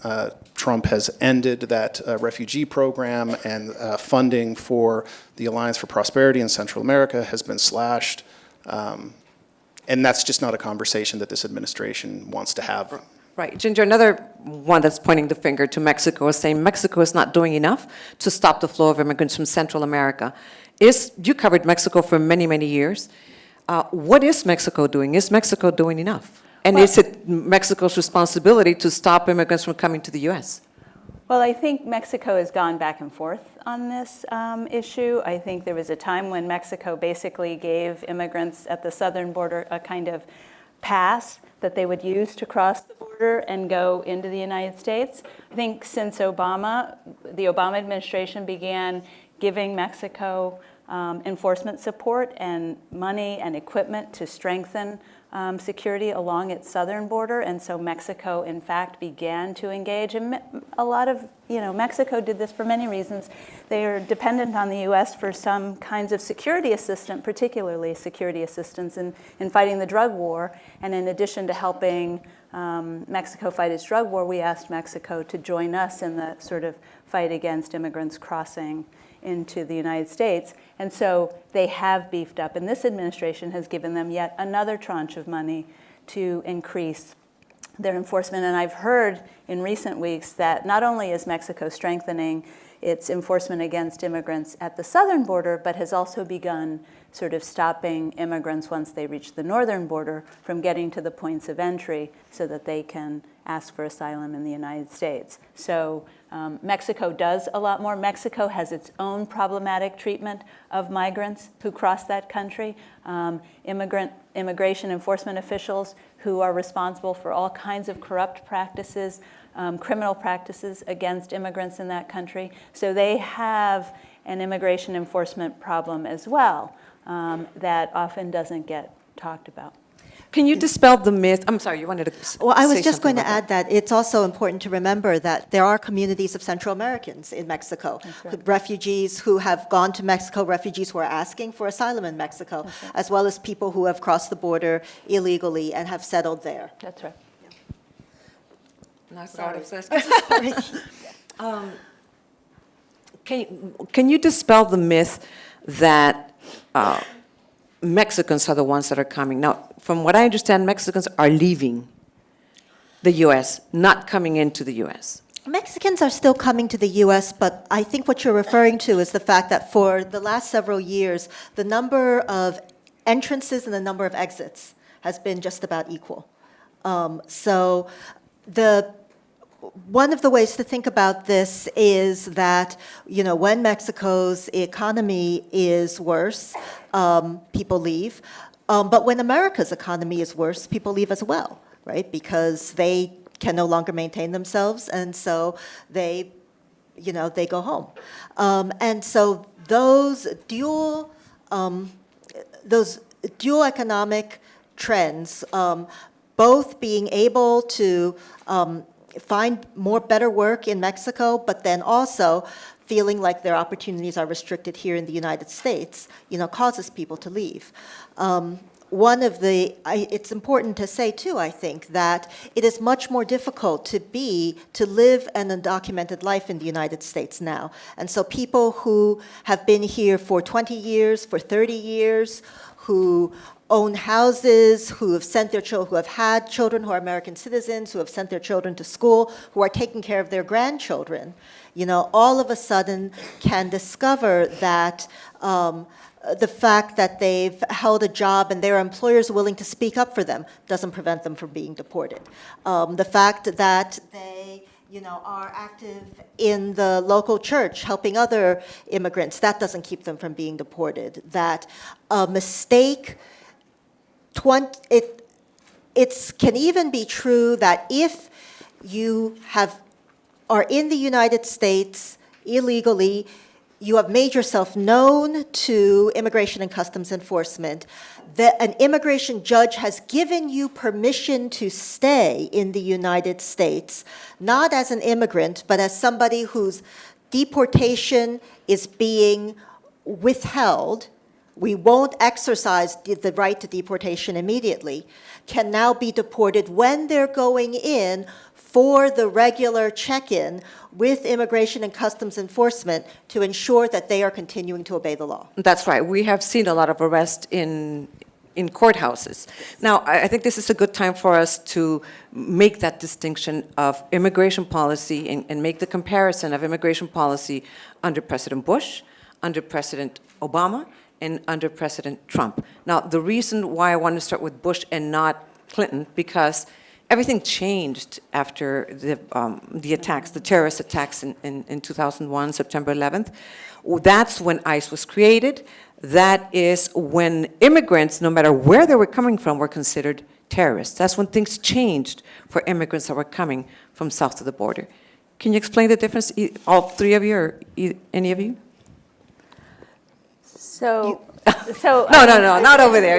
Trump has ended that refugee program, and funding for the Alliance for Prosperity in Central America has been slashed. And that's just not a conversation that this administration wants to have. Right. Ginger, another one that's pointing the finger to Mexico is saying Mexico is not doing enough to stop the flow of immigrants from Central America. You covered Mexico for many, many years. What is Mexico doing? Is Mexico doing enough? And is it Mexico's responsibility to stop immigrants from coming to the U.S.? Well, I think Mexico has gone back and forth on this issue. I think there was a time when Mexico basically gave immigrants at the southern border a kind of pass that they would use to cross the border and go into the United States. I think since Obama, the Obama administration began giving Mexico enforcement support and money and equipment to strengthen security along its southern border, and so Mexico, in fact, began to engage. And a lot of, Mexico did this for many reasons. They are dependent on the U.S. for some kinds of security assistance, particularly security assistance in fighting the drug war. And in addition to helping Mexico fight its drug war, we asked Mexico to join us in the sort of fight against immigrants crossing into the United States. And so they have beefed up, and this administration has given them yet another tranche of money to increase their enforcement. And I've heard in recent weeks that not only is Mexico strengthening its enforcement against immigrants at the southern border, but has also begun sort of stopping immigrants once they reach the northern border from getting to the points of entry so that they can ask for asylum in the United States. So Mexico does a lot more. Mexico has its own problematic treatment of migrants who cross that country. Immigration enforcement officials who are responsible for all kinds of corrupt practices, criminal practices against immigrants in that country. So they have an immigration enforcement problem as well that often doesn't get talked about. Can you dispel the myth? I'm sorry, you wanted to Well, I was say just going something to about add that it's also important to remember that there are communities of Central Americans in Mexico, refugees who have gone to Mexico, refugees who are asking for asylum in Mexico, as well as people who have crossed the border illegally and have settled there. That's right. Sorry. Can you dispel the myth that Mexicans are the ones that are coming? Now, from what I understand, Mexicans are leaving the U.S., not coming into the U.S. Mexicans are still coming to the U.S., but I think what you're referring to is the fact that for the last several years, the number of entrances and the number of exits has been just about equal. So one of the ways to think about this is that, when Mexico's economy is worse, people leave. But when America's economy is worse, people leave as well, right? Because they can no longer maintain themselves, and so they go home. And so those dual economic trends, both being able to find better work in Mexico, but then also feeling like their opportunities are restricted here in the United States, causes people to leave. It's important to say too, I think, that it is much more difficult to live an undocumented life in the United States now. And so people who have been here for 20 years, for 30 years, who own houses, who have had children who are American citizens, who have sent their children to school, who are taking care of their grandchildren, all of a sudden can discover that the fact that they've held a job and their employers are willing to speak up for them doesn't prevent them from being deported. The fact that they are active in the local church helping other immigrants, that doesn't keep them from being deported. That a mistake, it can even be true that if you are in the United States illegally, you have made yourself known to Immigration and Customs Enforcement, that an immigration judge has given you permission to stay in the United States, not as an immigrant, but as somebody whose deportation is being withheld. We won't exercise the right to deportation immediately, can now be deported when they're going in for the regular check-in with Immigration and Customs Enforcement to ensure that they are continuing to obey the law. That's right. We have seen a lot of arrests in courthouses. Now, I think this is a good time for us to make that distinction of immigration policy and make the comparison of immigration policy under President Bush, under President Obama, and under President Trump. Now, the reason why I want to start with Bush and not Clinton, because everything changed after the attacks, the terrorist attacks in 2001, September 11th. That's when ICE was created. That is when immigrants, no matter where they were coming from, were considered terrorists. That's when things changed for immigrants that were coming from south of the border. Can you explain the difference, all three of you, or any of you? So No, not over there.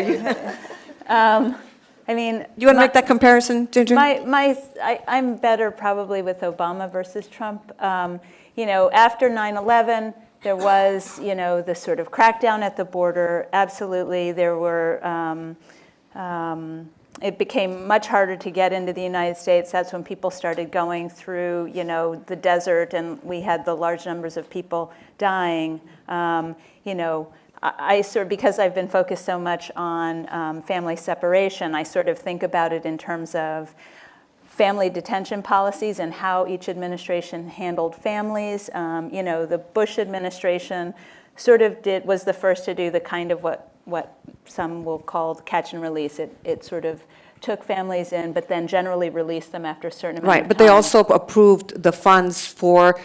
I mean, You want to make that comparison, Ginger? I'm better probably with Obama versus Trump. After 9/11, there was, the sort of crackdown at the border. Absolutely, there were. It became much harder to get into the United States. That's when people started going through, the desert, and we had the large numbers of people dying. I because I've been focused so much on family separation, I sort of think about it in terms of family detention policies and how each administration handled families. The Bush administration sort of was the first to do the kind of what some will call catch and release. It sort of took families in, but then generally released them after a certain amount of time. Right, but they also approved the funds for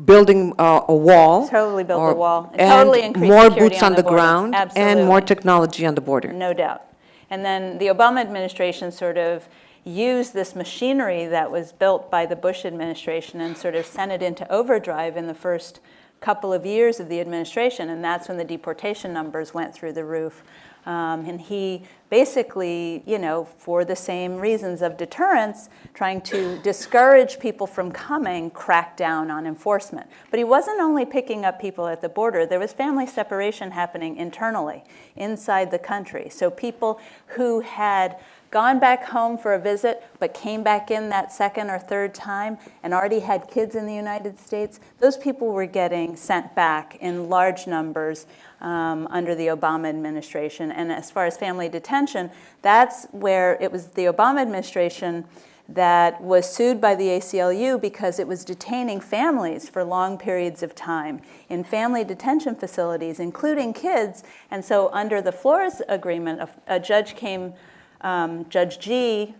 building a wall. Totally built the wall. And Totally increased more security boots on the border. ground. Absolutely. And more technology on the border. No doubt. And then the Obama administration sort of used this machinery that was built by the Bush administration and sort of sent it into overdrive in the first couple of years of the administration, and that's when the deportation numbers went through the roof. And he basically, for the same reasons of deterrence, trying to discourage people from coming, cracked down on enforcement. But he wasn't only picking up people at the border. There was family separation happening internally, inside the country. So people who had gone back home for a visit, but came back in that second or third time and already had kids in the United States, those people were getting sent back in large numbers under the Obama administration. And as far as family detention, that's where it was the Obama administration that was sued by the ACLU because it was detaining families for long periods of time in family detention facilities, including kids. And so under the Flores agreement, a judge came, Judge G,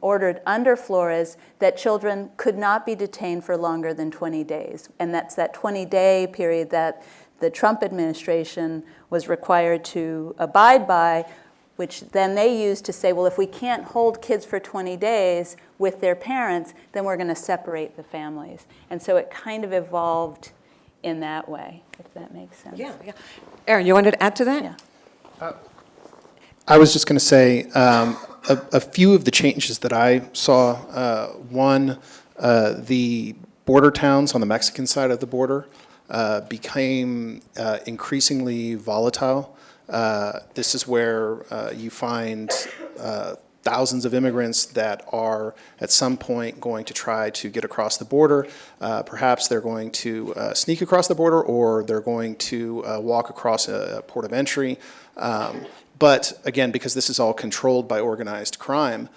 ordered under Flores that children could not be detained for longer than 20 days. And that's that 20-day period that the Trump administration was required to abide by, which then they used to say, well, if we can't hold kids for 20 days with their parents, then we're going to separate the families. And so it kind of evolved in that way, if that makes sense. Yeah. Aaron, you wanted to add to that? Yeah. I was just going to say a few of the changes that I saw. One, the border towns on the Mexican side of the border became increasingly volatile. This is where you find thousands of immigrants that are at some point going to try to get across the border. Perhaps they're going to sneak across the border, or they're going to walk across a port of entry. But again, because this is all controlled by organized crime,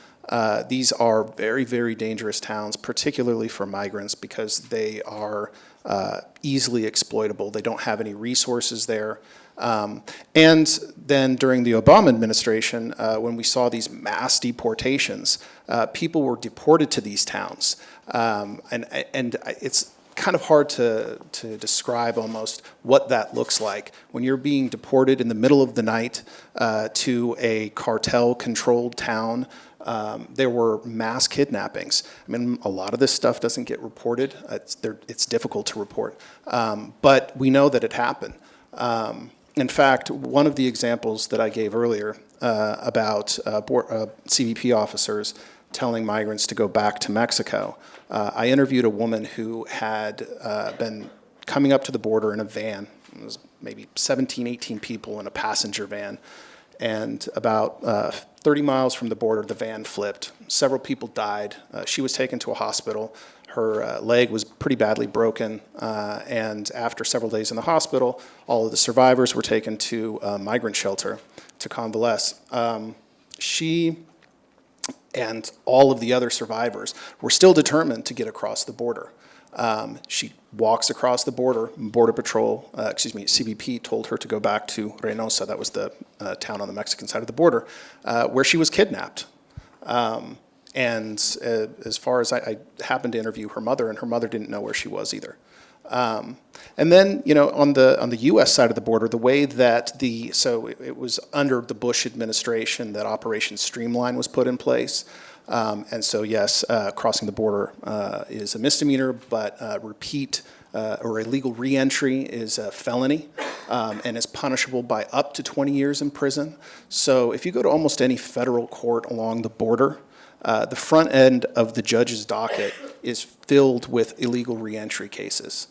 these are very, very dangerous towns, particularly for migrants, because they are easily exploitable. They don't have any resources there. And then during the Obama administration, when we saw these mass deportations, people were deported to these towns. And it's kind of hard to describe almost what that looks like. When you're being deported in the middle of the night to a cartel-controlled town, there were mass kidnappings. I mean, a lot of this stuff doesn't get reported. It's difficult to report. But we know that it happened. In fact, one of the examples that I gave earlier about CBP officers telling migrants to go back to Mexico, I interviewed a woman who had been coming up to the border in a van. It was maybe 17, 18 people in a passenger van. And about 30 miles from the border, the van flipped. Several people died. She was taken to a hospital. Her leg was pretty badly broken, and after several days in the hospital, all of the survivors were taken to a migrant shelter to convalesce. She and all of the other survivors were still determined to get across the border. She walks across the border. Border Patrol, CBP told her to go back to Reynosa, that was the town on the Mexican side of the border, where she was kidnapped. And as far as I happened to interview her mother, and her mother didn't know where she was either. And then, on the U.S. side of the border, the way that it was under the Bush administration that Operation Streamline was put in place. And so, yes, crossing the border is a misdemeanor, but repeat or illegal reentry is a felony and is punishable by up to 20 years in prison. So if you go to almost any federal court along the border, the front end of the judge's docket is filled with illegal reentry cases.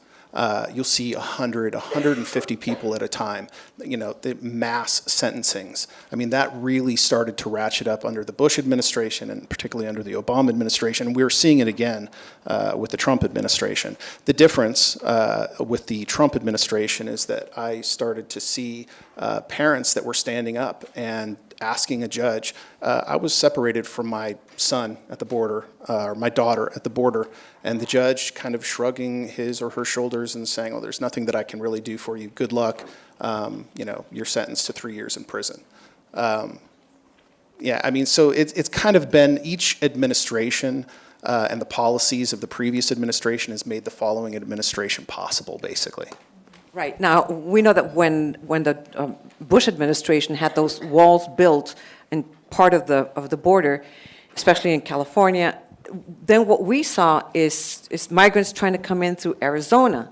You'll see 100, 150 people at a time, the mass sentencings. I mean, that really started to ratchet up under the Bush administration and particularly under the Obama administration. We're seeing it again with the Trump administration. The difference with the Trump administration is that I started to see parents that were standing up and asking a judge. I was separated from my son at the border, or my daughter at the border, and the judge kind of shrugging his or her shoulders and saying, "Oh, there's nothing that I can really do for you. Good luck. You're sentenced to 3 years in prison." So it's kind of been each administration and the policies of the previous administration has made the following administration possible, basically. Right. Now, we know that when the Bush administration had those walls built in part of the border, especially in California, then what we saw is migrants trying to come in through Arizona.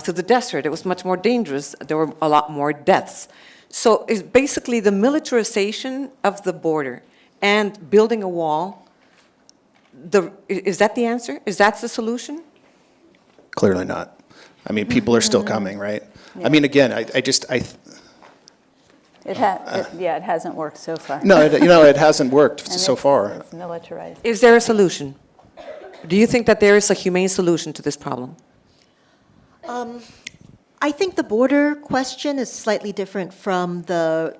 through the desert. It was much more dangerous. There were a lot more deaths. So it's basically the militarization of the border and building a wall. Is that the answer? Is that the solution? Clearly not. I mean, people are still coming, right? I mean, again, It hasn't worked so far. no, it hasn't worked And so it's- far. It's militarized. Is there a solution? Do you think that there is a humane solution to this problem? I think the border question is slightly different from the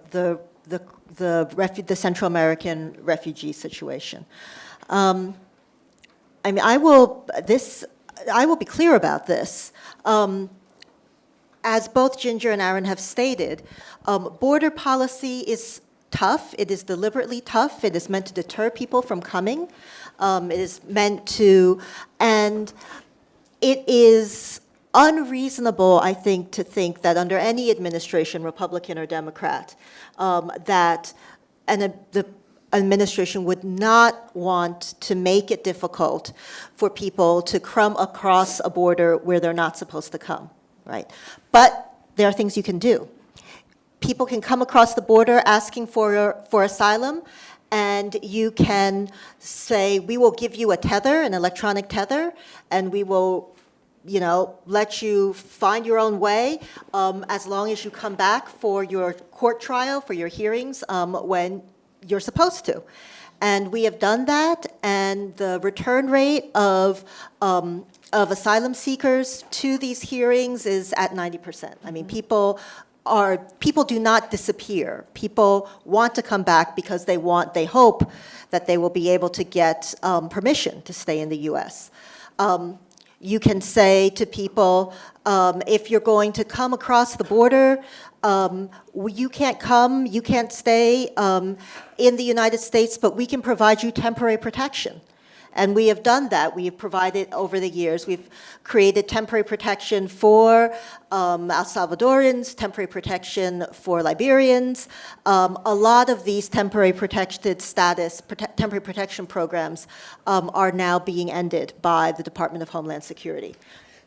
Central American refugee situation. I mean, I will be clear about this. As both Ginger and Aaron have stated, border policy is tough. It is deliberately tough. It is meant to deter people from coming. It is meant to, and it is unreasonable, I think, to think that under any administration, Republican or Democrat, that the administration would not want to make it difficult for people to come across a border where they're not supposed to come, right? But there are things you can do. People can come across the border asking for asylum, and you can say, we will give you a tether, an electronic tether, and we will let you find your own way as long as you come back for your court trial, for your hearings, when you're supposed to. And we have done that, and the return rate of asylum seekers to these hearings is at 90%. I mean, people do not disappear. People want to come back because they hope that they will be able to get permission to stay in the U.S. You can say to people, if you're going to come across the border, you can't come, you can't stay in the United States, but we can provide you temporary protection. And we have done that. We have provided over the years. We've created temporary protection for El Salvadorans, temporary protection for Liberians. A lot of these temporary protected status, temporary protection programs are now being ended by the Department of Homeland Security.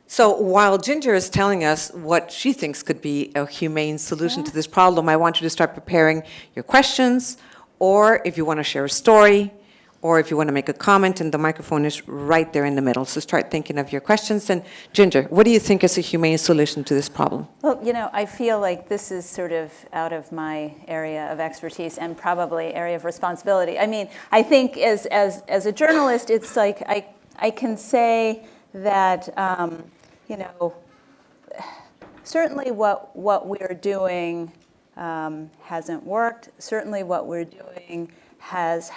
So while Ginger is telling us what she thinks could be a humane solution to this problem, I want you to start preparing your questions, or if you want to share a story, or if you want to make a comment, and the microphone is right there in the middle. So start thinking of your questions. And Ginger, what do you think is a humane solution to this problem? Well, I feel like this is sort of out of my area of expertise and probably area of responsibility. I mean, I think as a journalist, it's like I can say that, certainly what we're doing hasn't worked. Certainly what we're doing has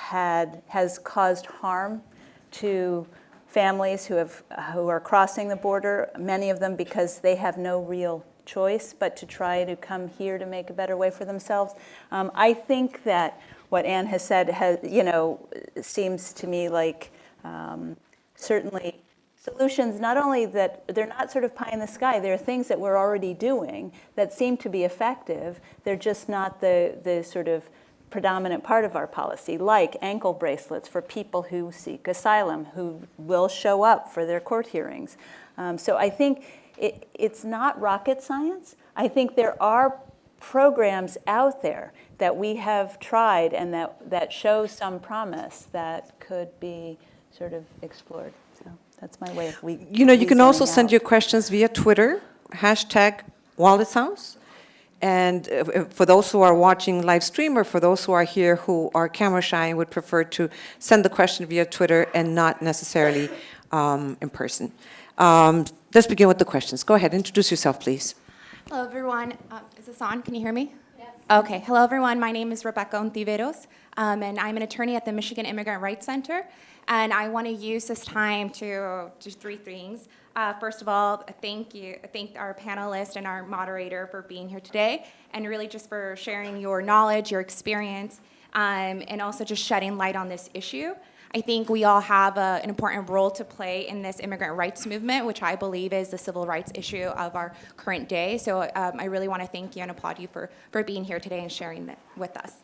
caused harm to families who are crossing the border, many of them because they have no real choice but to try to come here to make a better way for themselves. I think that what Ann has said seems to me like certainly solutions, not only that they're not sort of pie in the sky, there are things that we're already doing that seem to be effective. They're just not the sort of predominant part of our policy, like ankle bracelets for people who seek asylum, who will show up for their court hearings. So I think it's not rocket science. I think there are programs out there that we have tried and that show some promise that could be sort of explored. So that's my way of you can also send out. your questions via Twitter, #Wallace House. And for those who are watching live stream, or for those who are here who are camera shy and would prefer to send the question via Twitter and not necessarily in person. Let's begin with the questions. Go ahead, introduce yourself, please. Hello, everyone. Is this on? Can you hear me? Yes. Okay. Hello, everyone. My name is Rebecca Ontiveros, and I'm an attorney at the Michigan Immigrant Rights Center. And I want to use this time to do three things. First of all, thank our panelists and our moderator for being here today, and really just for sharing your knowledge, your experience, and also just shedding light on this issue. I think we all have an important role to play in this immigrant rights movement, which I believe is the civil rights issue of our current day. So I really want to thank you and applaud you for being here today and sharing that with us.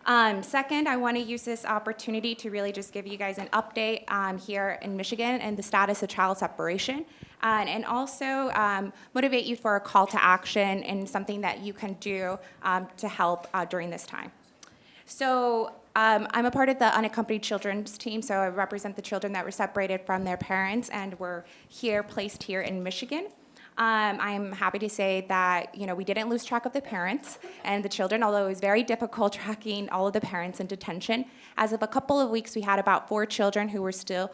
Second, I want to use this opportunity to really just give you guys an update here in Michigan and the status of child separation, and also motivate you for a call to action and something that you can do to help during this time. So I'm a part of the unaccompanied children's team, so I represent the children that were separated from their parents and were placed here in Michigan. I'm happy to say that, we didn't lose track of the parents and the children, although it was very difficult tracking all of the parents in detention. As of a couple of weeks, we had about 4 children who were still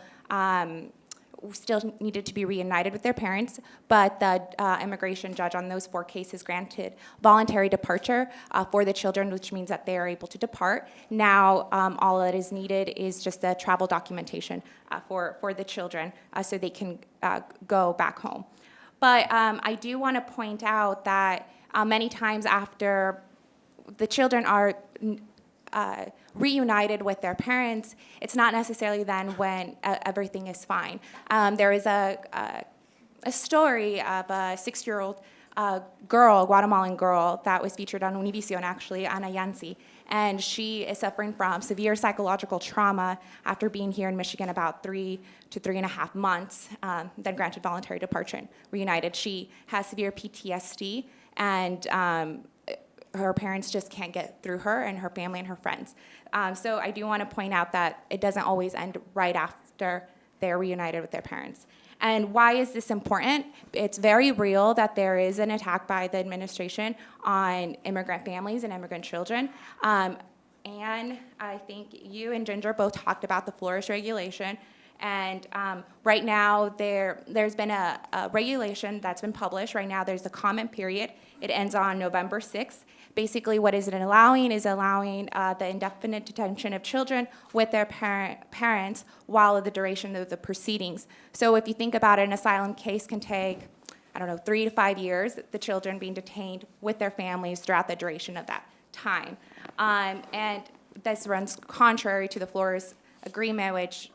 needed to be reunited with their parents, but the immigration judge on those 4 cases granted voluntary departure for the children, which means that they are able to depart. Now, all that is needed is just the travel documentation for the children so they can go back home. But I do want to point out that many times after the children are reunited with their parents, it's not necessarily then when everything is fine. There is a story of a 6-year-old girl, Guatemalan girl, that was featured on Univision, actually, Ana Yancy. And she is suffering from severe psychological trauma after being here in Michigan about 3 to 3.5 months, then granted voluntary departure and reunited. She has severe PTSD, and her parents just can't get through her and her family and her friends. So I do want to point out that it doesn't always end right after they're reunited with their parents. And why is this important? It's very real that there is an attack by the administration on immigrant families and immigrant children. And I think you and Ginger both talked about the Flores regulation. And right now, there's been a regulation that's been published. Right now, there's a comment period. It ends on November 6th. Basically, what is it allowing is allowing the indefinite detention of children with their parents while the duration of the proceedings. So if you think about it, an asylum case can take, 3 to 5 years, the children being detained with their families throughout the duration of that time. And this runs contrary to the Flores agreement, which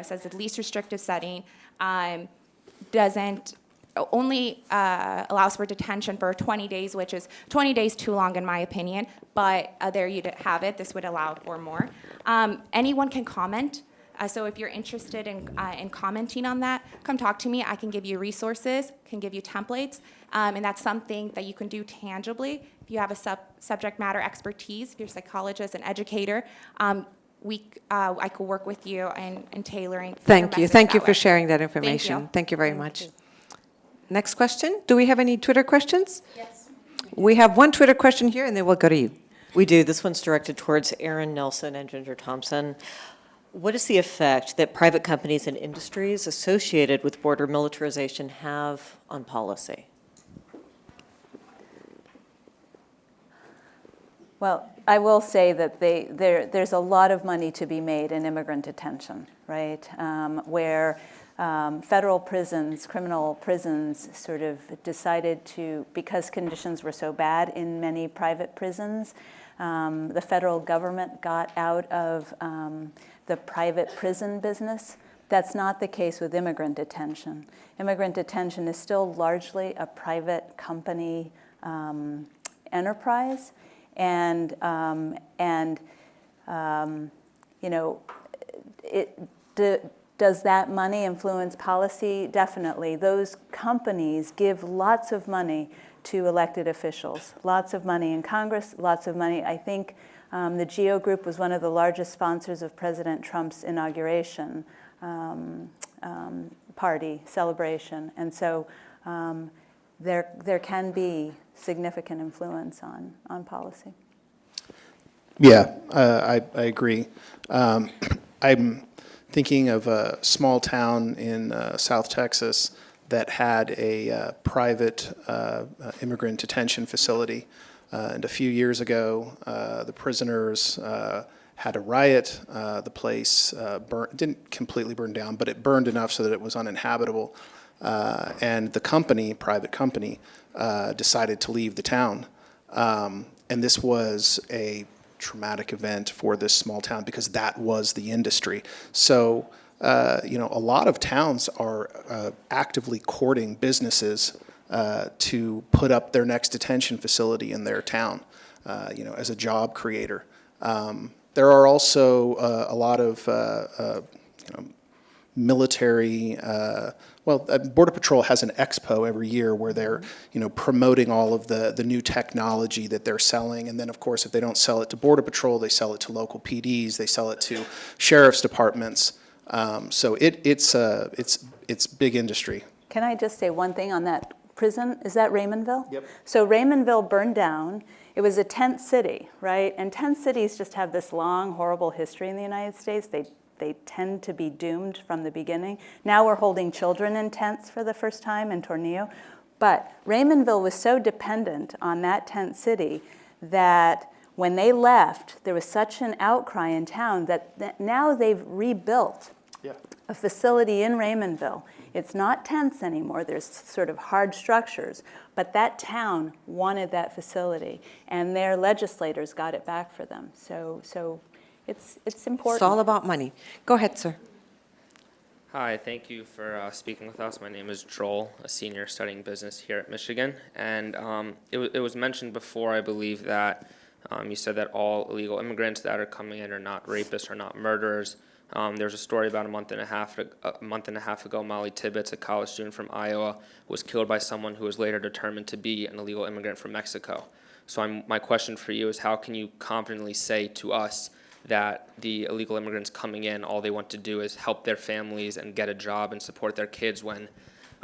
says the least restrictive setting doesn't only allows for detention for 20 days, which is 20 days too long in my opinion, but there you have it. This would allow for more. Anyone can comment, so if you're interested in commenting on that, come talk to me. I can give you resources, can give you templates, and that's something that you can do tangibly. If you have a subject matter expertise, if you're a psychologist, an educator, I could work with you in tailoring. Thank you. Thank you for way. sharing that information. Thank you very Thank much. you. Next question. Do we have any Twitter questions? Yes. We have one Twitter question here, and then we'll go to you. We do. This one's directed towards Aaron Nelsen and Ginger Thompson. What is the effect that private companies and industries associated with border militarization have on policy? Well, I will say that there's a lot of money to be made in immigrant detention, right? Where federal prisons, criminal prisons, sort of decided to, because conditions were so bad in many private prisons, the federal government got out of the private prison business. That's not the case with immigrant detention. Immigrant detention is still largely a private company enterprise, and does that money influence policy? Definitely. Those companies give lots of money to elected officials, lots of money in Congress, lots of money. I think the GEO Group was one of the largest sponsors of President Trump's inauguration party celebration. And so there can be significant influence on policy. Yeah, I agree. I'm thinking of a small town in South Texas that had a private immigrant detention facility. And a few years ago, the prisoners had a riot. The place didn't completely burn down, but it burned enough so that it was uninhabitable. And the company, private company, decided to leave the town. And this was a traumatic event for this small town because that was the industry. So, a lot of towns are actively courting businesses to put up their next detention facility in their town, as a job creator. There are also a lot of military, Border Patrol has an expo every year where they're, promoting all of the new technology that they're selling. And then, of course, if they don't sell it to Border Patrol, they sell it to local PDs, they sell it to sheriff's departments. So it's big industry. Can I just say one thing on that prison? Is that Raymondville? Yep. So Raymondville burned down. It was a tent city, right? And tent cities just have this long, horrible history in the United States. They tend to be doomed from the beginning. Now we're holding children in tents for the first time in Tornillo. But Raymondville was so dependent on that tent city that when they left, there was such an outcry in town that now they've rebuilt a facility in Raymondville. It's not tents anymore, there's sort of hard structures, but that town wanted that facility, and their legislators got it back for them. So it's important. It's all about money. Go ahead, sir. Hi, thank you for speaking with us. My name is Joel, a senior studying business here at Michigan, and it was mentioned before, I believe, that you said that all illegal immigrants that are coming in are not rapists or not murderers. There's a story about a month and a half ago. Molly Tibbetts, a college student from Iowa, was killed by someone who was later determined to be an illegal immigrant from Mexico. So my question for you is, how can you confidently say to us that the illegal immigrants coming in, all they want to do is help their families and get a job and support their kids when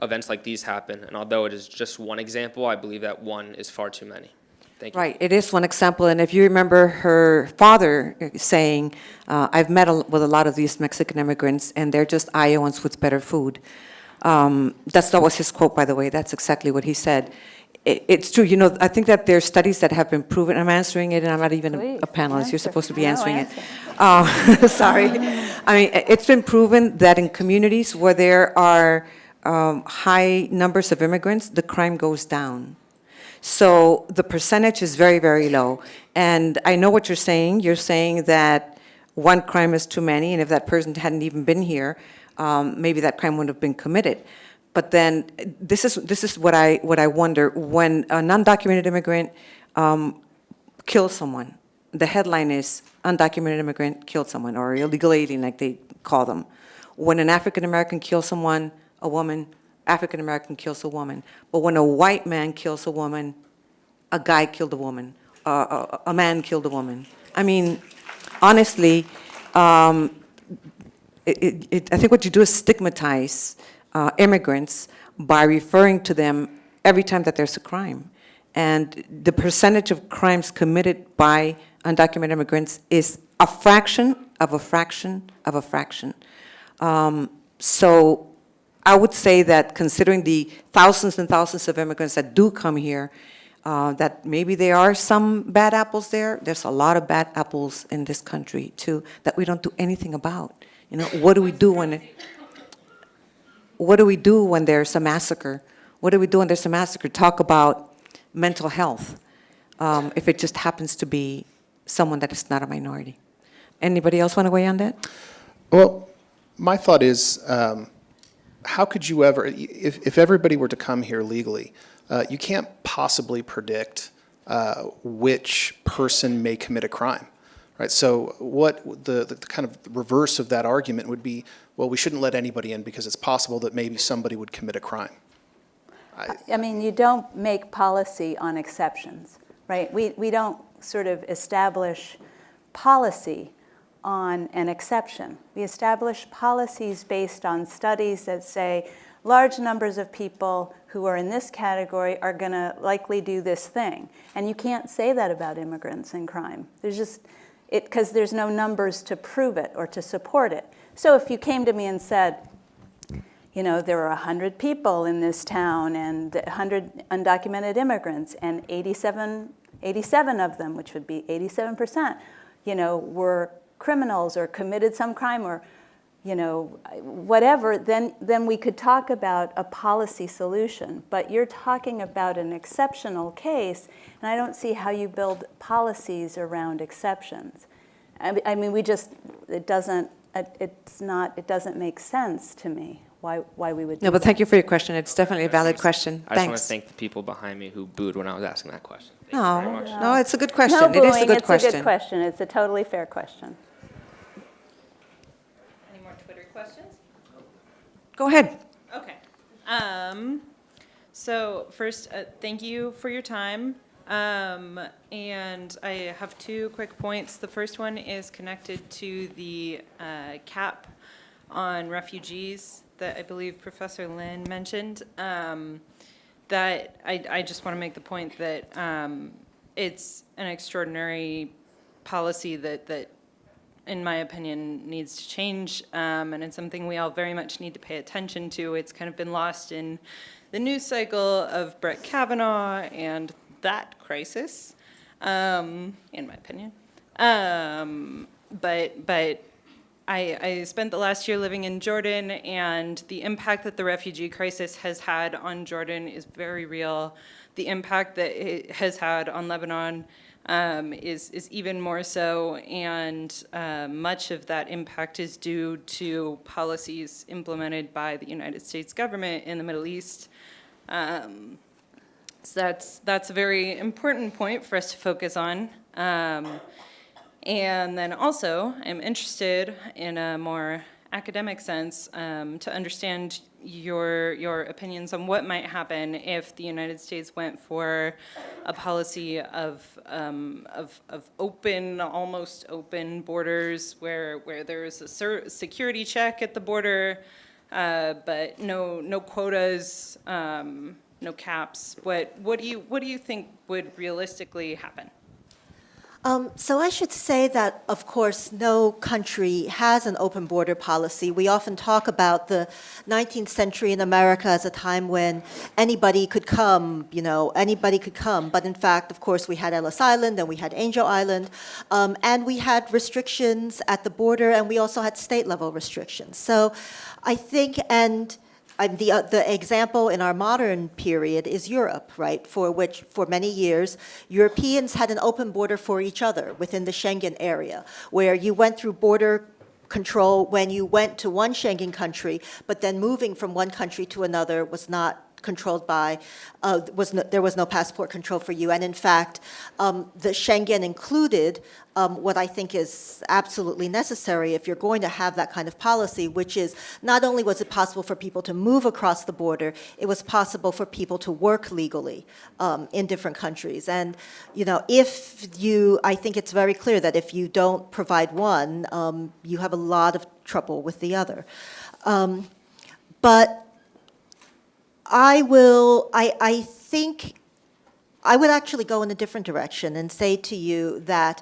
events like these happen? And although it is just one example, I believe that one is far too many. Thank you. Right, it is one example, and if you remember her father saying, I've met with a lot of these Mexican immigrants, and they're just Iowans with better food. That was his quote, by the way. That's exactly what he said. It's true, I think that there are studies that have been proven. I'm answering it, and I'm not even a panelist. You're supposed to be answering it. Sorry. I mean, it's been proven that in communities where there are high numbers of immigrants, the crime goes down. So the percentage is very, very low. And I know what you're saying. You're saying that one crime is too many, and if that person hadn't even been here, maybe that crime wouldn't have been committed. But then this is what I wonder. When an undocumented immigrant kills someone, the headline is undocumented immigrant killed someone, or illegal alien, like they call them. When an African American kills someone, a woman, African American kills a woman. But when a white man kills a woman, a guy killed a woman, a man killed a woman. I mean, honestly, I think what you do is stigmatize immigrants by referring to them every time that there's a crime. And the percentage of crimes committed by undocumented immigrants is a fraction of a fraction of a fraction. So I would say that considering the thousands and thousands of immigrants that do come here, that maybe there are some bad apples there. There's a lot of bad apples in this country, too, that we don't do anything about. What do we do when there's a massacre? What do we do when there's a massacre? Talk about mental health, if it just happens to be someone that is not a minority. Anybody else want to weigh on that? Well, my thought is, how could you ever, if everybody were to come here legally, you can't possibly predict which person may commit a crime, right? So what the kind of reverse of that argument would be, well, we shouldn't let anybody in because it's possible that maybe somebody would commit a crime. I mean, you don't make policy on exceptions, right? We don't sort of establish policy on an exception. We establish policies based on studies that say large numbers of people who are in this category are going to likely do this thing. And you can't say that about immigrants and crime. There's just, because there's no numbers to prove it or to support it. So if you came to me and said, there are 100 people in this town and 100 undocumented immigrants, and 87 of them, which would be 87%, were criminals or committed some crime or, whatever, then we could talk about a policy solution. But you're talking about an exceptional case, and I don't see how you build policies around exceptions. I mean, it doesn't make sense to me. why we would do No, but that. thank you for your question. It's definitely a valid question. I just want to Thanks. thank the people behind me who booed when I was asking that question. Thank you very much. No, it's a good question. No It is a booing, good it's a question. good question. It's a totally fair question. Any more Twitter questions? Go ahead. Okay. So first, thank you for your time. And I have two quick points. The first one is connected to the cap on refugees that I believe Professor Lin mentioned. That I just want to make the point that it's an extraordinary policy that in my opinion, needs to change, and it's something we all very much need to pay attention to. It's kind of been lost in the news cycle of Brett Kavanaugh and that crisis, in my opinion. But I spent the last year living in Jordan, and the impact that the refugee crisis has had on Jordan is very real. The impact that it has had on Lebanon is even more so, and much of that impact is due to policies implemented by the United States government in the Middle East. So that's a very important point for us to focus on. And then also, I'm interested in a more academic sense to understand your opinions on what might happen if the United States went for a policy of open, almost open borders, where there's a security check at the border, but no quotas, no caps. What do you think would realistically happen? So I should say that, of course, no country has an open border policy. We often talk about the 19th century in America as a time when anybody could come, anybody could come. But in fact, of course, we had Ellis Island and we had Angel Island, and we had restrictions at the border, and we also had state-level restrictions. So I think, and the example in our modern period is Europe, right? For many years, Europeans had an open border for each other within the Schengen area, where you went through border control when you went to one Schengen country, but then moving from one country to another was not controlled by, there was no passport control for you. And in fact, the Schengen included what I think is absolutely necessary if you're going to have that kind of policy, which is not only was it possible for people to move across the border, it was possible for people to work legally in different countries. And, I think it's very clear that if you don't provide one, you have a lot of trouble with the other. But I think I would actually go in a different direction and say to you that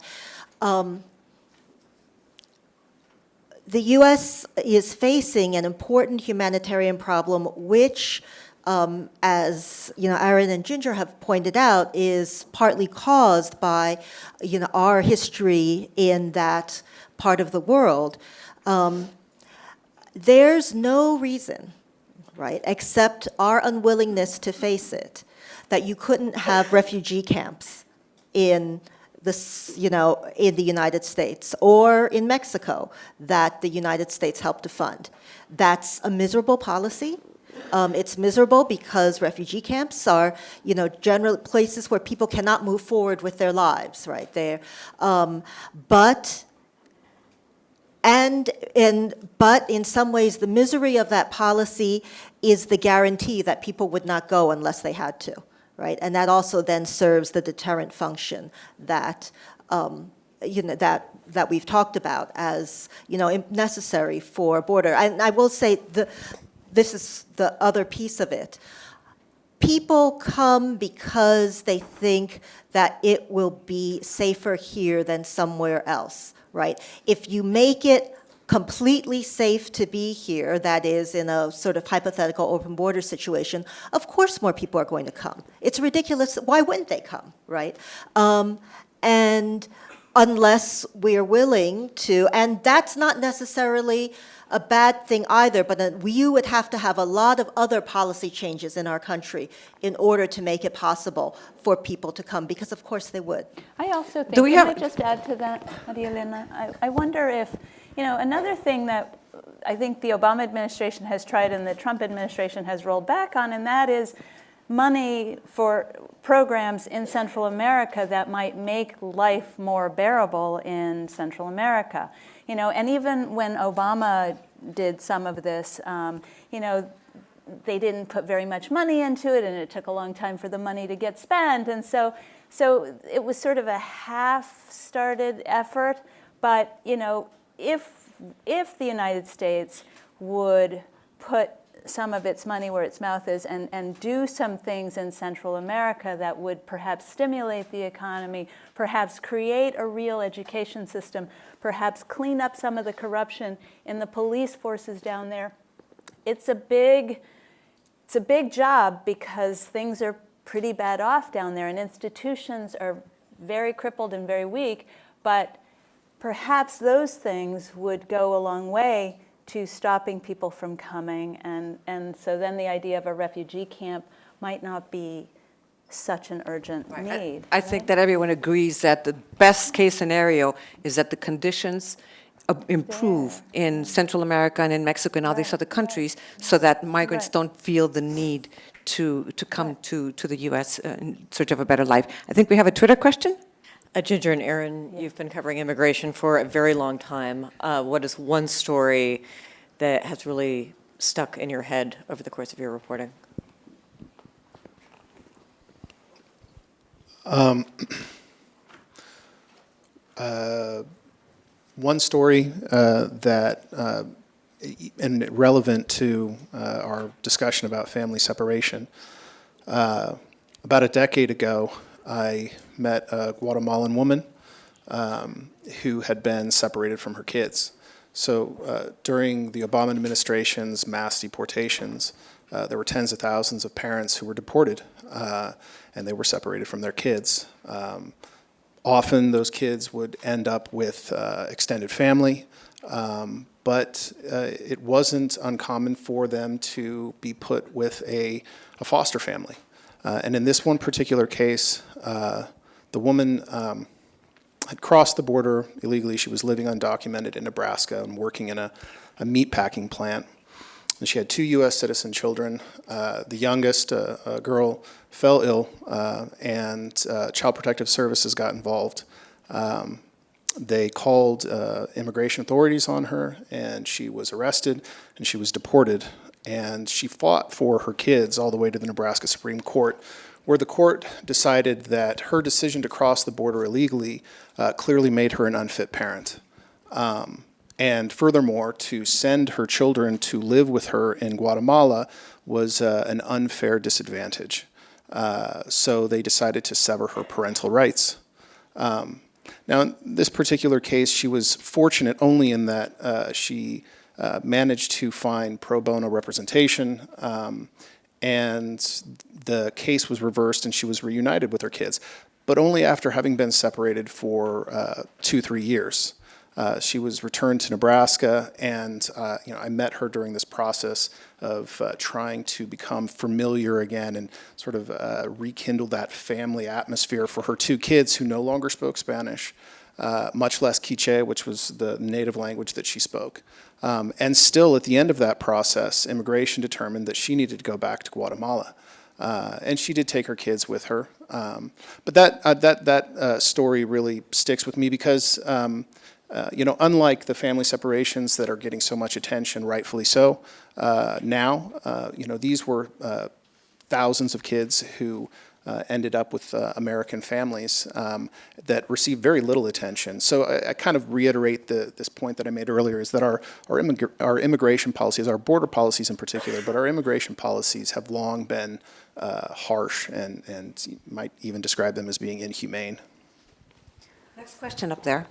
the U.S. is facing an important humanitarian problem, which, as Aaron and Ginger have pointed out, is partly caused by our history in that part of the world. There's no reason, right, except our unwillingness to face it, that you couldn't have refugee camps in in the United States or in Mexico that the United States helped to fund. That's a miserable policy. It's miserable because refugee camps are, general places where people cannot move forward with their lives, right there. But in some ways, the misery of that policy is the guarantee that people would not go unless they had to, right? And that also then serves the deterrent function that, that we've talked about as, necessary for border. And I will say this is the other piece of it. People come because they think that it will be safer here than somewhere else, right? If you make it completely safe to be here, that is, in a sort of hypothetical open border situation, of course more people are going to come. It's ridiculous. Why wouldn't they come, right? And unless we're willing to, and that's not necessarily a bad thing either, but you would have to have a lot of other policy changes in our country in order to make it possible for people to come, because of course they would. I also think, Do we can I have- just add to that, María Elena? I wonder if, another thing that I think the Obama administration has tried and the Trump administration has rolled back on, and that is money for programs in Central America that might make life more bearable in Central America. You know, and even when Obama did some of this, you know, they didn't put very much money into it, and it took a long time for the money to get spent. And so it was sort of a half-started effort. But, you know, if the United States would put some of its money where its mouth is and do some things in Central America that would perhaps stimulate the economy, perhaps create a real education system, perhaps clean up some of the corruption in the police forces down there, it's a big job because things are pretty bad off down there and institutions are very crippled and very weak, but perhaps those things would go a long way to stopping people from coming, and so then the idea of a refugee camp might not be such an urgent need. I think that everyone agrees that the best case scenario is that the conditions improve in Central America and in Mexico and all these other countries so that migrants Right. don't feel the need to come to the U.S. In search of a better life. I think we have a Twitter question. Ginger and Aaron, you've been covering immigration for a very long time. What is one story that has really stuck in your head over the course of your reporting? One story that, and relevant to our discussion about family separation, about a decade ago, I met a Guatemalan woman who had been separated from her kids. So during the Obama administration's mass deportations, there were tens of thousands of parents who were deported, and they were separated from their kids. Often those kids would end up with extended family, but it wasn't uncommon for them to be put with a foster family. And in this one particular case, the woman had crossed the border illegally. She was living undocumented in Nebraska and working in a meat packing plant. And she had 2 U.S. citizen children. The youngest, a girl, fell ill, and Child Protective Services got involved. They called immigration authorities on her, and she was arrested, and she was deported. And she fought for her kids all the way to the Nebraska Supreme Court, where the court decided that her decision to cross the border illegally clearly made her an unfit parent. And furthermore, to send her children to live with her in Guatemala was an unfair disadvantage. So they decided to sever her parental rights. Now, in this particular case, she was fortunate only in that she managed to find pro bono representation, and the case was reversed and she was reunited with her kids, but only after having been separated for 2-3 years. She was returned to Nebraska, and I met her during this process of trying to become familiar again and sort of rekindle that family atmosphere for her 2 kids who no longer spoke Spanish, much less Quiche, which was the native language that she spoke. And still, at the end of that process, immigration determined that she needed to go back to Guatemala. And she did take her kids with her. But that story really sticks with me because unlike the family separations that are getting so much attention, rightfully so, now, these were thousands of kids who ended up with American families that received very little attention. So I kind of reiterate this point that I made earlier, is that our immigration policies, our border policies in particular, but our immigration policies have long been harsh and you might even describe them as being inhumane. Next question up there.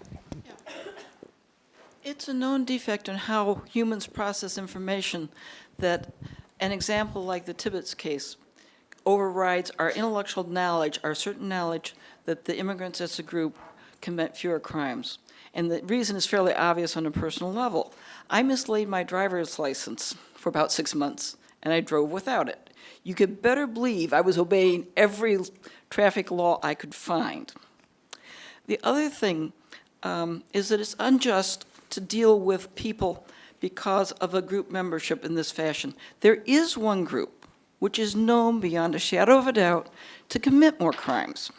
It's a known defect in how humans process information that an example like the Tibbetts case overrides our intellectual knowledge, our certain knowledge that the immigrants as a group commit fewer crimes. And the reason is fairly obvious on a personal level. I mislaid my driver's license for about 6 months, and I drove without it. You could better believe I was obeying every traffic law I could find. The other thing is that it's unjust to deal with people because of a group membership in this fashion. There is one group which is known beyond a shadow of a doubt to commit more crimes.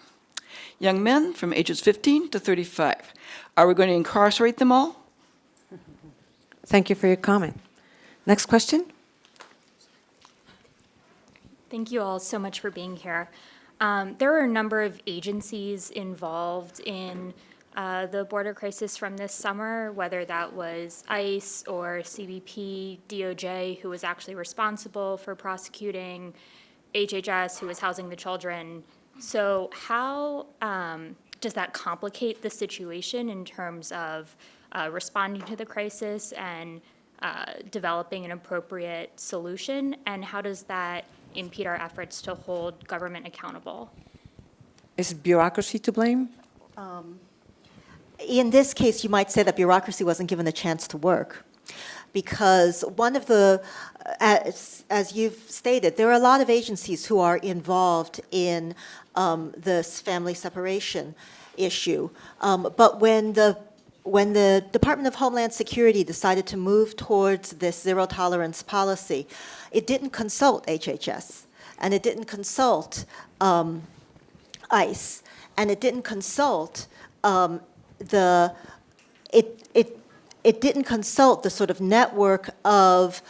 Young men from ages 15 to 35. Are we going to incarcerate them all? Thank you for your comment. Next question? Thank you all so much for being here. There are a number of agencies involved in the border crisis from this summer, whether that was ICE or CBP, DOJ, who was actually responsible for prosecuting, HHS, who was housing the children. So how does that complicate the situation in terms of responding to the crisis and developing an appropriate solution? And how does that impede our efforts to hold government accountable? Is bureaucracy to blame? In this case, you might say that bureaucracy wasn't given a chance to work, because one of the, as you've stated, there are a lot of agencies who are involved in this family separation issue. But when the Department of Homeland Security decided to move towards this zero-tolerance policy, it didn't consult HHS, and it didn't consult ICE, and it didn't consult it didn't consult the sort of network of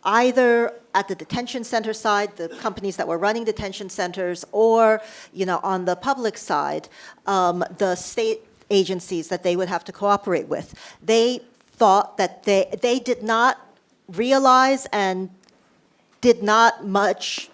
either at the detention center side, the companies that were running detention centers, or on the public side, the state agencies that they would have to cooperate with. They thought that they did not realize and did not much.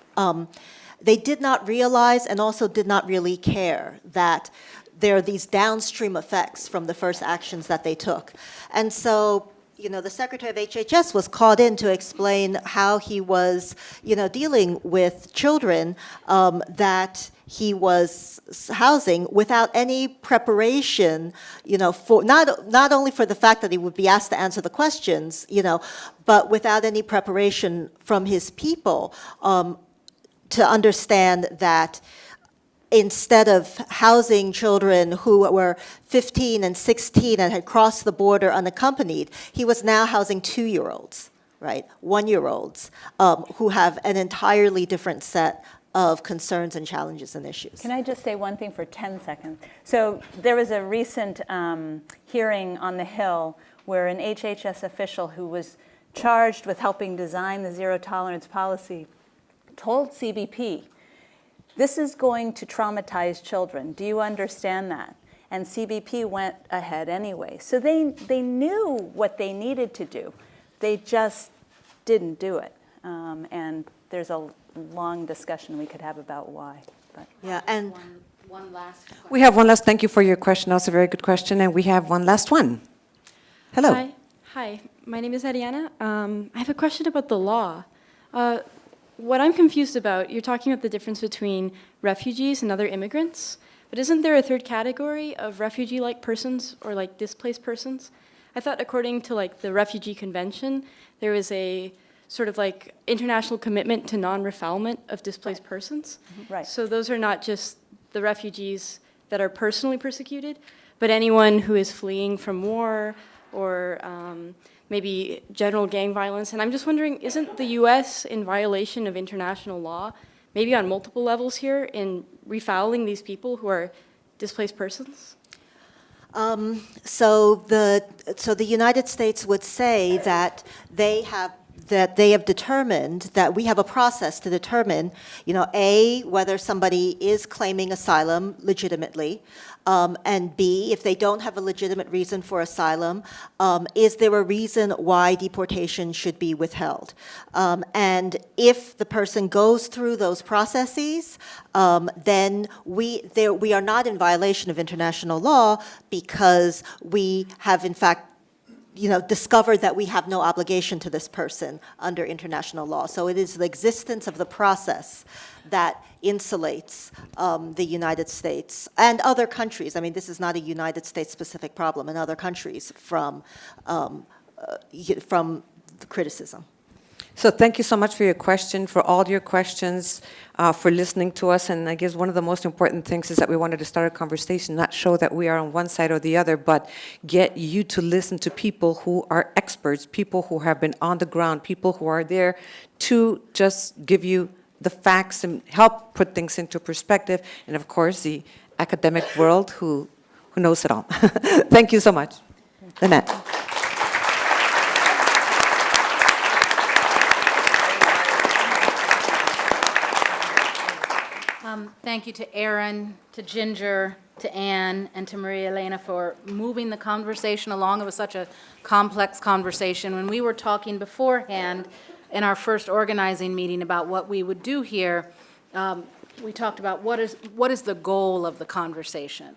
They did not realize and also did not really care that there are these downstream effects from the first actions that they took. And so, the Secretary of HHS was called in to explain how he was, dealing with children that he was housing without any preparation, for not only for the fact that he would be asked to answer the questions, but without any preparation from his people to understand that instead of housing children who were 15 and 16 and had crossed the border unaccompanied, he was now housing 2-year-olds, right, 1-year-olds, who have an entirely different set of concerns and challenges and issues. Can I just say one thing for 10 seconds? So there was a recent hearing on the Hill where an HHS official who was charged with helping design the zero-tolerance policy told CBP, this is going to traumatize children. Do you understand that? And CBP went ahead anyway. So they knew what they needed to do. They just didn't do it. And there's a long discussion we could have about why. But. Yeah, and One last question. We have one last, thank you for your question, also a very good question, and we have one last one. Hello. Hi, my name is Ariana. I have a question about the law. What I'm confused about, you're talking about the difference between refugees and other immigrants, but isn't there a third category of refugee-like persons or like displaced persons? I thought according to like the Refugee Convention, there was a sort of like international commitment to non-refoulement of displaced persons. Right. So those are not just the refugees that are personally persecuted, but anyone who is fleeing from war or maybe general gang violence. And I'm just wondering, isn't the US in violation of international law, maybe on multiple levels here, in refouling these people who are displaced persons? So the United States would say that they have determined that we have a process to determine, A, whether somebody is claiming asylum legitimately, and B, if they don't have a legitimate reason for asylum, is there a reason why deportation should be withheld? And if the person goes through those processes, then we are not in violation of international law because we have, in fact, discovered that we have no obligation to this person under international law. So it is the existence of the process that insulates the United States and other countries. I mean, this is not a United States-specific problem in other countries from the criticism. So thank you so much for your question, for all your questions, for listening to us. And I guess one of the most important things is that we wanted to start a conversation, not show that we are on one side or the other, but get you to listen to people who are experts, people who have been on the ground, people who are there to just give you the facts and help put things into perspective. And of course, the academic world who knows it all. Thank you so much. Lynette. Thank you to Aaron, to Ginger, to Ann, and to Maria Elena for moving the conversation along. It was such a complex conversation. When we were talking beforehand in our first organizing meeting about what we would do here, we talked about what is the goal of the conversation?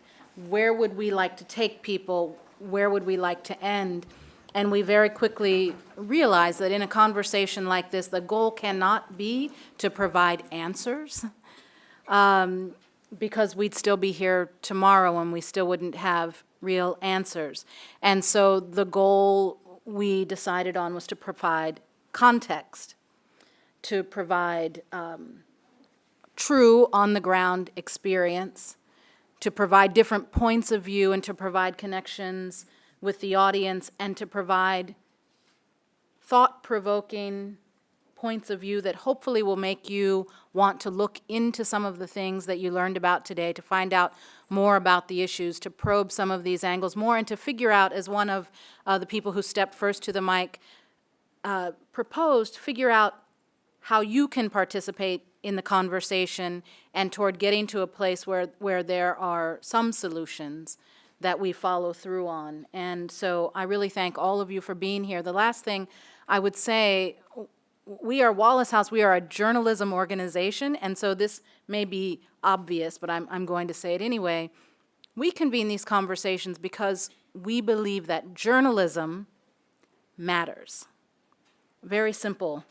Where would we like to take people? Where would we like to end? And we very quickly realized that in a conversation like this, the goal cannot be to provide answers, because we'd still be here tomorrow and we still wouldn't have real answers. And so the goal we decided on was to provide context, to provide true on-the-ground experience, to provide different points of view and to provide connections with the audience, and to provide thought-provoking points of view that hopefully will make you want to look into some of the things that you learned about today, to find out more about the issues, to probe some of these angles more, and to figure out, as one of the people who stepped first to the mic proposed, figure out how you can participate in the conversation and toward getting to a place where there are some solutions that we follow through on. And so I really thank all of you for being here. The last thing I would say, we are Wallace House, we are a journalism organization, and so this may be obvious, but I'm going to say it anyway. We convene these conversations because we believe that journalism matters. Very simple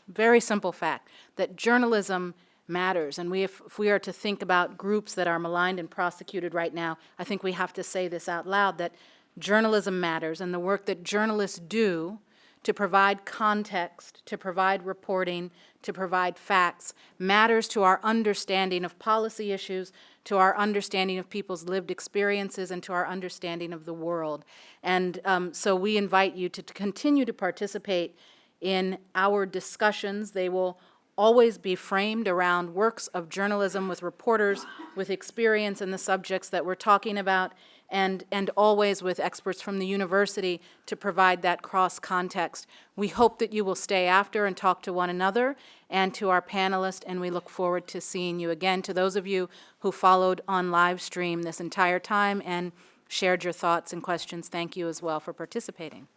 fact, that journalism matters. And if we are to think about groups that are maligned and prosecuted right now, I think we have to say this out loud, that journalism matters, and the work that journalists do to provide context, to provide reporting, to provide facts, matters to our understanding of policy issues, to our understanding of people's lived experiences, and to our understanding of the world. And so we invite you to continue to participate in our discussions. They will always be framed around works of journalism with reporters with experience in the subjects that we're talking about, and always with experts from the university to provide that cross-context. We hope that you will stay after and talk to one another and to our panelists, and we look forward to seeing you again. To those of you who followed on live stream this entire time and shared your thoughts and questions, thank you as well for participating.